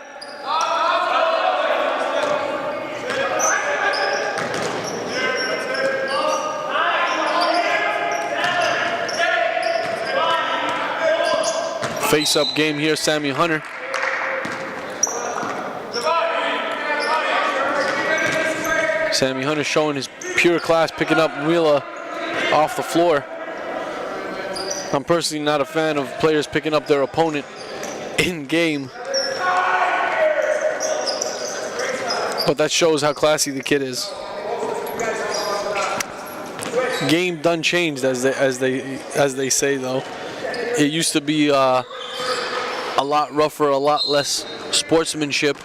S16: Face-up game here, Sammy Hunter. Sammy Hunter showing his pure class, picking up Mwila off the floor. I'm personally not a fan of players picking up their opponent in game, but that shows how classy the kid is. Game done changed, as they say though. It used to be a lot rougher, a lot less sportsmanship.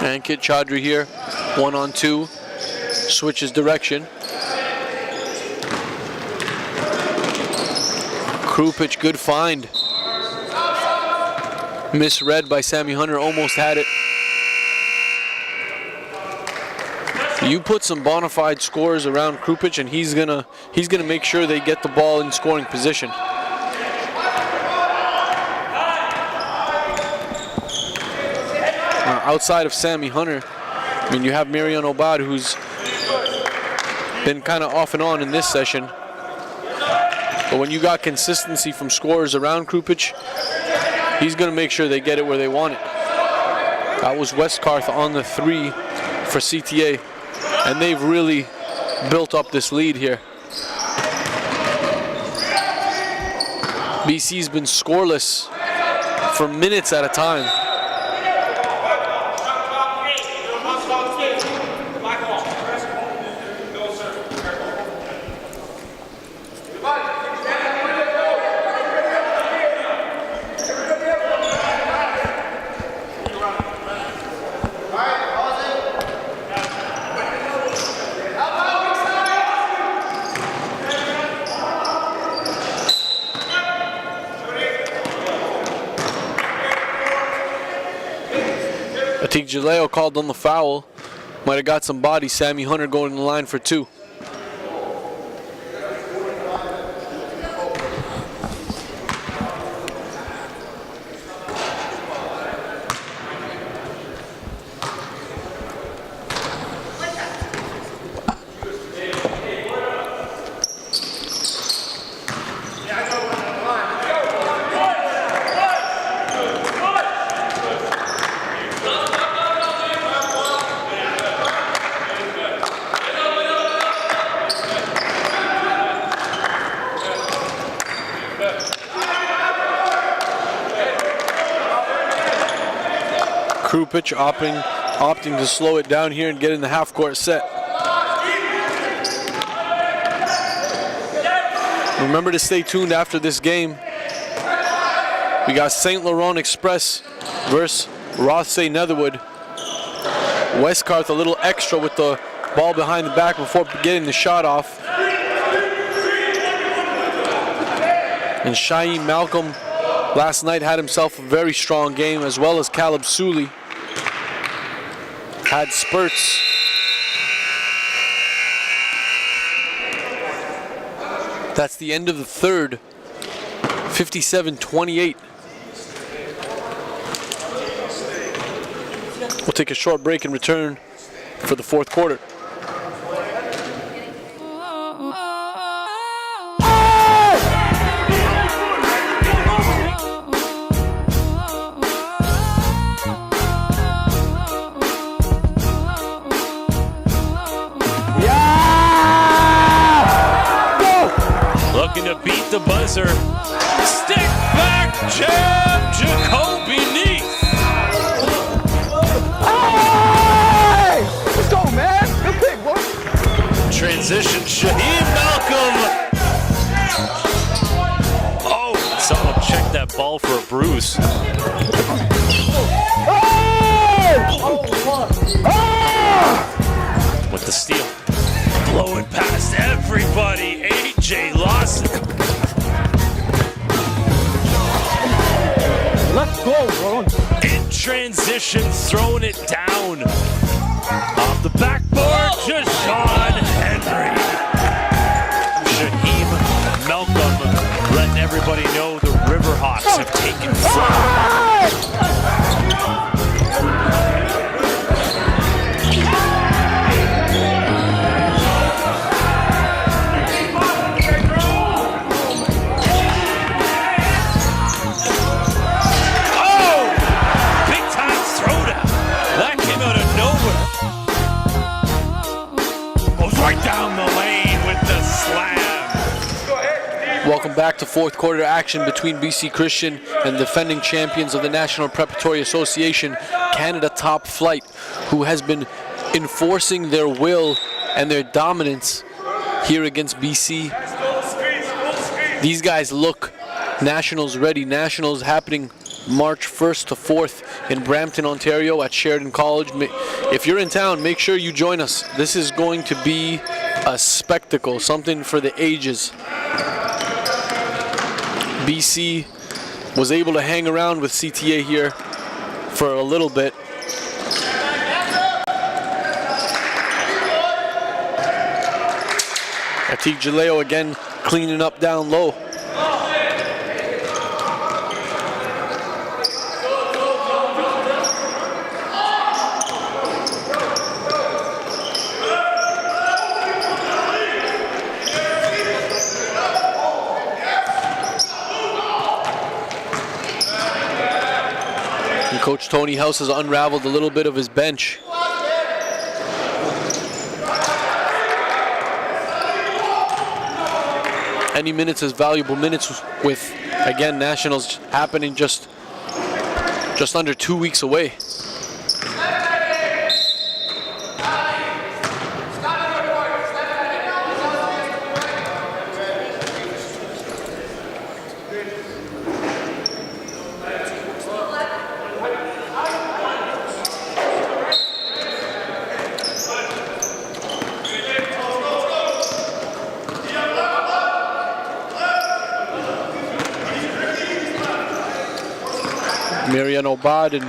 S16: And Kid Chaudhry here, 1-on-2, switches direction. Krupich, good find. Misread by Sammy Hunter, almost had it. You put some bona fide scorers around Krupich and he's gonna make sure they get the ball in scoring position. Outside of Sammy Hunter, I mean, you have Marion Obad, who's been kind of off and on in this session. But when you got consistency from scorers around Krupich, he's going to make sure they get it where they want it. That was Westcarth on the 3 for CTA, and they've really built up this lead here. BC's been scoreless for minutes at a time. Atik Jaleo called on the foul. Might have got some body. Sammy Hunter going in the line for 2. Krupich opting to slow it down here and get in the half-court set. Remember to stay tuned after this game. We got St. Laurent Express versus Rothsay Netherwood. Westcarth a little extra with the ball behind the back before getting the shot off. And Shaim Malcolm last night had himself a very strong game, as well as Caleb Suley. Had spurts. That's the end of the third. 57-28. We'll take a short break and return for the fourth quarter.
S6: Looking to beat the buzzer. Stick back jab, Jacoby Neath.
S19: Hey! Let's go, man. Good pick, boy.
S6: Transition, Shaheem Malcolm. Oh, someone check that ball for a bruise. With the steal. Blowing past everybody, AJ Lawson.
S19: Let's go, bro.
S6: In transition, throwing it down. Off the backboard, Jashawn Henry. Shaheem Malcolm letting everybody know the Riverhawks have taken flight.
S16: Welcome back to fourth quarter action between BC Christian and defending champions of the National Preparatory Association, Canada Top Flight, who has been enforcing their will and their dominance here against BC. These guys look Nationals ready. Nationals happening March 1st to 4th in Brampton, Ontario at Sheridan College. If you're in town, make sure you join us. This is going to be a spectacle, something for the ages. BC was able to hang around with CTA here for a little bit. Atik Jaleo again cleaning up down low. And Coach Tony House has unraveled a little bit of his bench. Any minutes is valuable minutes with, again, Nationals happening just under 2 weeks away. Marian Obad and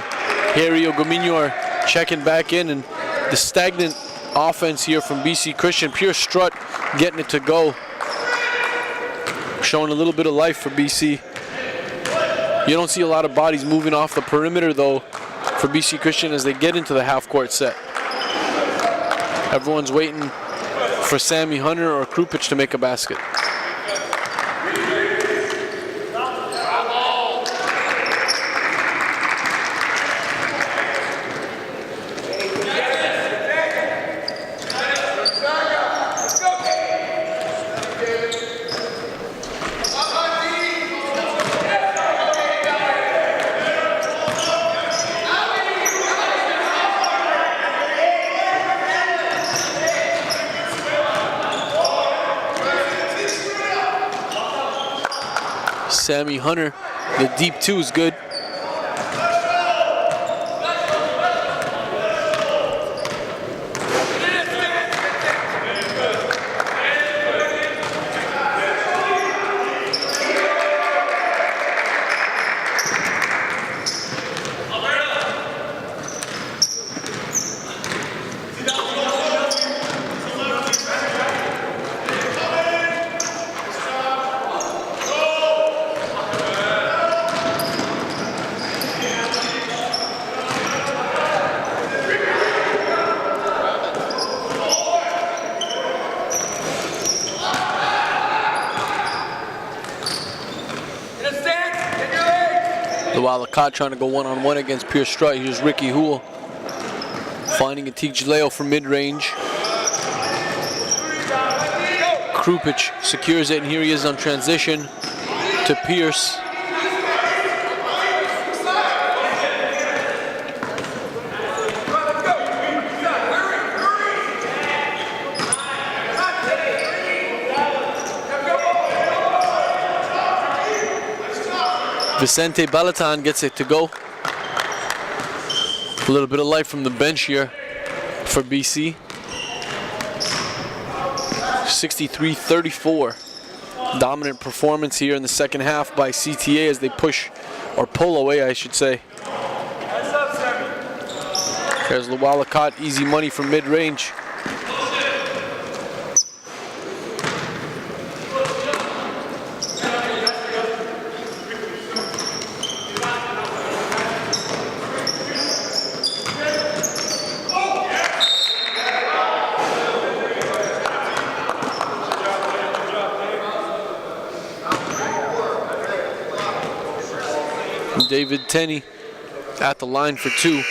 S16: Harry Ogumino are checking back in, and the stagnant offense here from BC Christian. Pure strut getting it to go. Showing a little bit of life for BC. You don't see a lot of bodies moving off the perimeter though for BC Christian as they get into the half-court set. Everyone's waiting for Sammy Hunter or Krupich to make a basket. Sammy Hunter, the deep two is good. Lawalacott trying to go one-on-one against Pure Strut. Here's Ricky Houle finding Atik Jaleo from mid-range. Krupich secures it, and here he is on transition to Pierce. Vicente Balaton gets it to go. A little bit of life from the bench here for BC. 63-34. Dominant performance here in the second half by CTA as they push, or pull away, I should say. There's Lawalacott, easy money from mid-range. David Tenney at the line for two.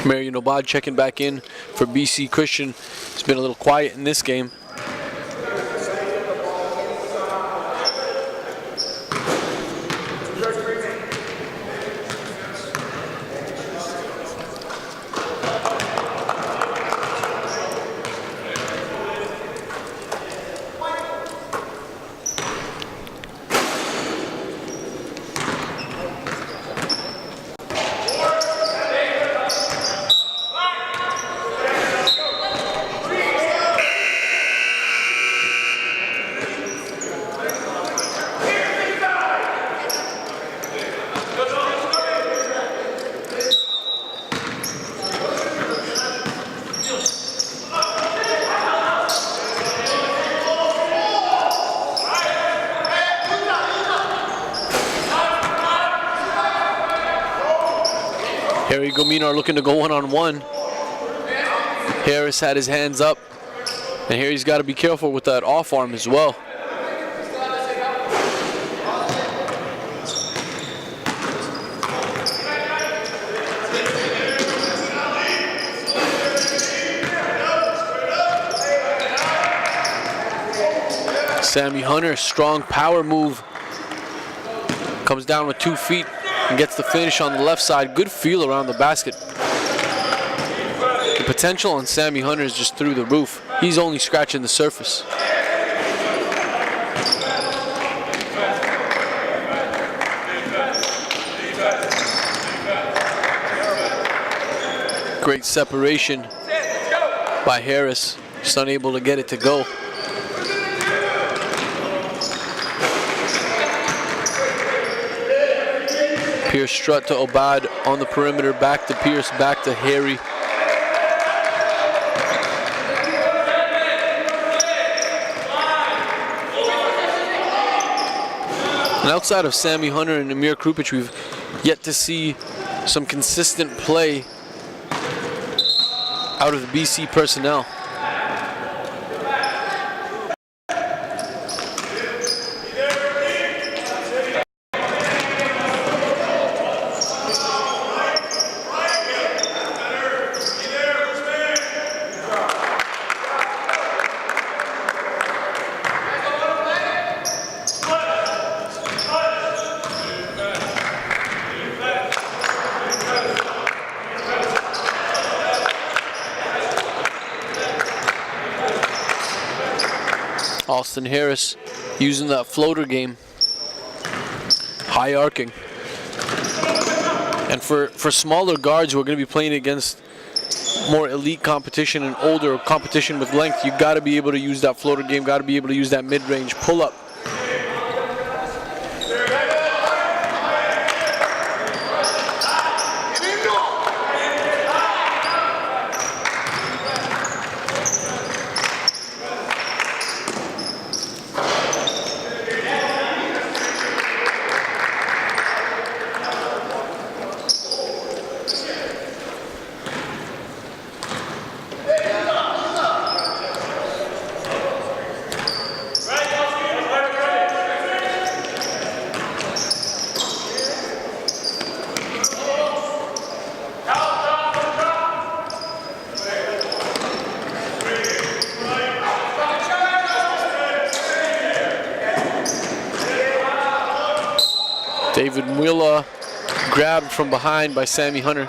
S16: Marian Obad checking back in for BC Christian. It's been a little quiet in this game. Harry Gomino looking to go one-on-one. Harris had his hands up, and Harry's got to be careful with that off arm as well. Sammy Hunter, strong power move. Comes down with 2 feet and gets the finish on the left side. Good feel around the basket. The potential on Sammy Hunter is just through the roof. He's only scratching the surface. Great separation by Harris. Just unable to get it to go. Pierce strut to Obad on the perimeter, back to Pierce, back to Harry. And outside of Sammy Hunter and Amir Krupic, we've yet to see some consistent play out of the BC personnel. Austin Harris using that floater game, high arcing. And for smaller guards who are going to be playing against more elite competition and older competition with length, you got to be able to use that floater game, got to be able to use that mid-range pull-up. David Mwila grabbed from behind by Sammy Hunter.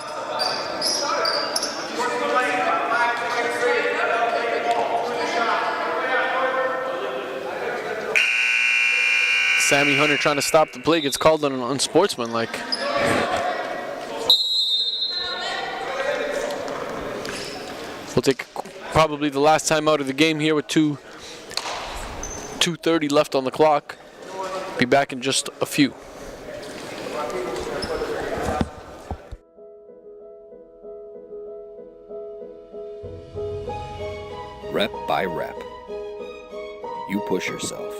S16: Sammy Hunter trying to stop the play, gets called on unsportsmanlike. We'll take probably the last time out of the game here with 2:30 left on the clock. Be back in just a few.
S13: Rep by rep, you push yourself.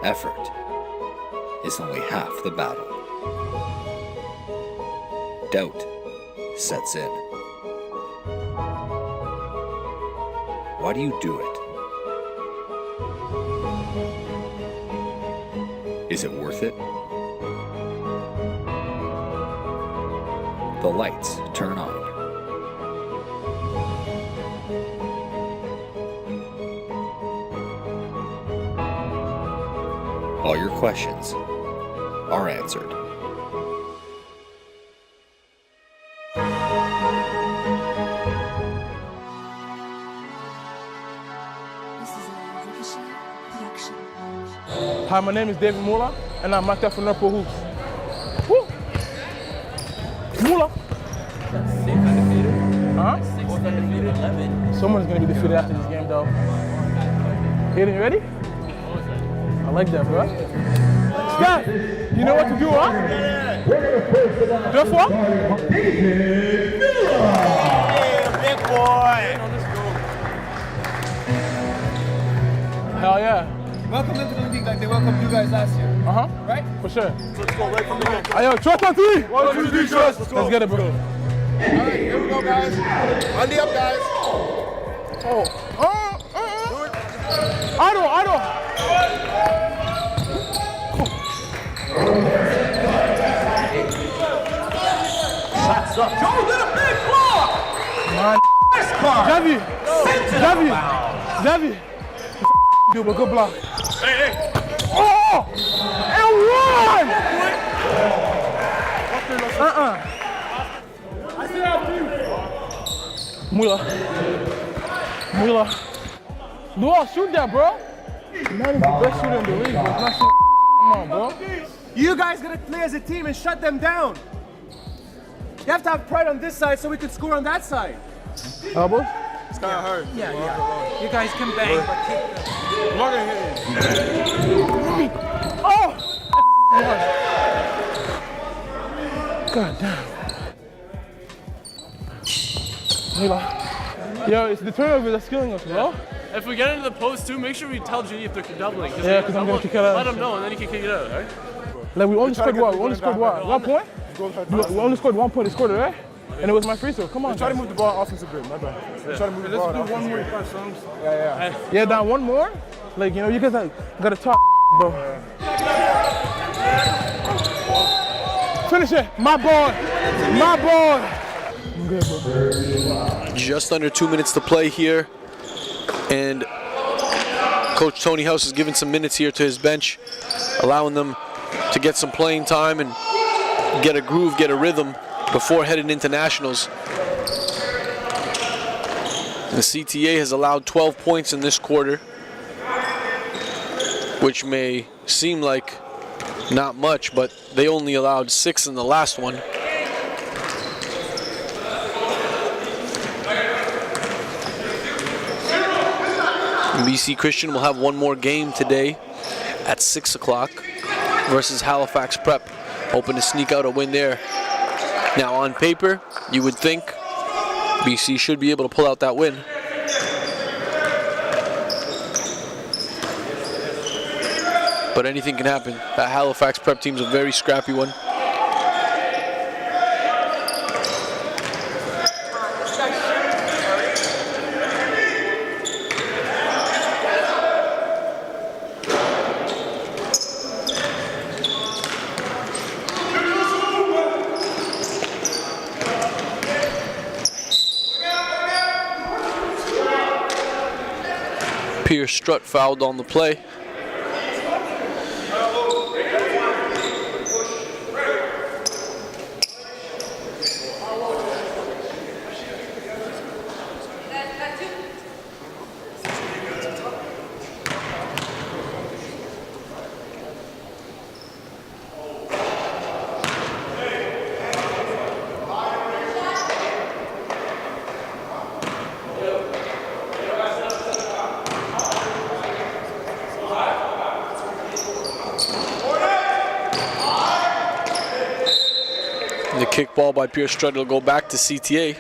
S13: Effort is only half the battle. Doubt sets in. Why do you do it? Is it worth it? The lights turn on. all your questions are answered.
S10: Hi, my name is David Muller, and I'm active for Nurple Hoops. Woo! Muller! Huh? Someone's gonna be defeated after this game, though. Aiden, you ready? I like that, bro. Steph, you know what to do, huh? Deux fois? Big boy! Hell yeah.
S2: Welcome them to the league like they welcomed you guys last year.
S10: Uh-huh.
S2: Right?
S10: For sure.
S2: Let's go right from the beginning.
S10: Hey, yo, trust on three.
S2: 1, 2, 3, trust.
S10: Let's get it, bro.
S2: All right, here we go, guys. On the up, guys.
S10: Oh. Idle.
S2: Shots up. Joe, let a big block.
S10: Man. Javi. Dude, but good block.
S2: Hey.
S10: Oh! And one!
S2: I still have two.
S10: Muller. No, shoot that, bro. Man is the best shooter in the league, bro. It's not shooting. Come on, bro.
S2: You guys gotta play as a team and shut them down. You have to have pride on this side so we could score on that side.
S10: Elbows?
S2: It's kind of hard.
S11: Yeah. You guys can bang, but keep the...
S2: I'm not gonna hit you.
S10: Oh! God damn. Yo, it's the turnover that's killing us, bro.
S6: If we get into the post too, make sure we tell Judy if they're doubling.
S10: Yeah, because I'm going to kick it out.
S6: Let them know, and then you can kick it out, right?
S10: Like, we only scored what? One point? We only scored 1 point. He scored it, right? And it was my free throw. Come on.
S2: Try to move the ball offensive bit. My bad. Try to move the ball.
S10: Let's do one more.
S2: Yeah.
S10: Yeah, down one more. Like, you know, you guys gotta talk, bro. Finish it. My boy. I'm good, bro.
S16: Just under 2 minutes to play here. And Coach Tony House is giving some minutes here to his bench, allowing them to get some playing time and get a groove, get a rhythm before heading into nationals. The CTA has allowed 12 points in this quarter, which may seem like not much, but they only allowed 6 in the last one. BC Christian will have one more game today at 6 o'clock versus Halifax Prep, hoping to sneak out a win there. Now on paper, you would think BC should be able to pull out that win. But anything can happen. That Halifax Prep team's a very scrappy one. Pierce Strutt fouled on the play. The kick ball by Pierce Strutt will go back to CTA.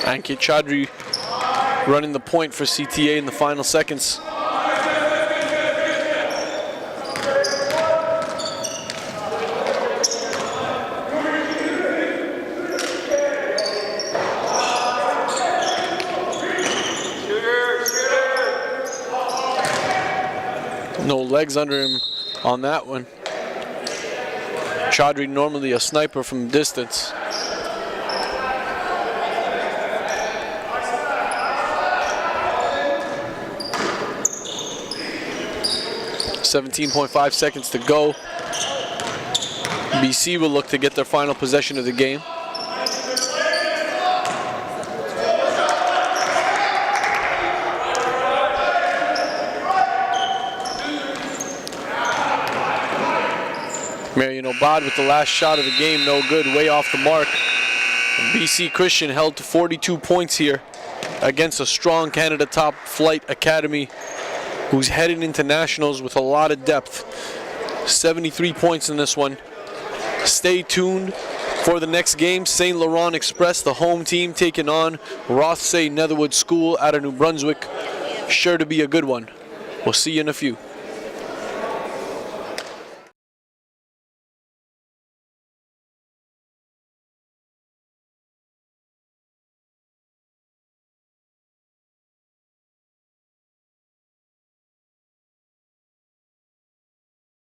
S16: Ankit Chaudhry running the point for CTA in the final seconds. No legs under him on that one. Chaudhry normally a sniper from distance. .5 seconds to go. BC will look to get their final possession of the game. Marion Obad with the last shot of the game, no good, way off the mark. BC Christian held to 42 points here against a strong Canada Top Flight Academy who's heading into nationals with a lot of depth. 73 points in this one. Stay tuned for the next game. St. Laurent Express, the home team, taking on Rothsay Netherwood School out of New Brunswick. Sure to be a good one. We'll see you in a few.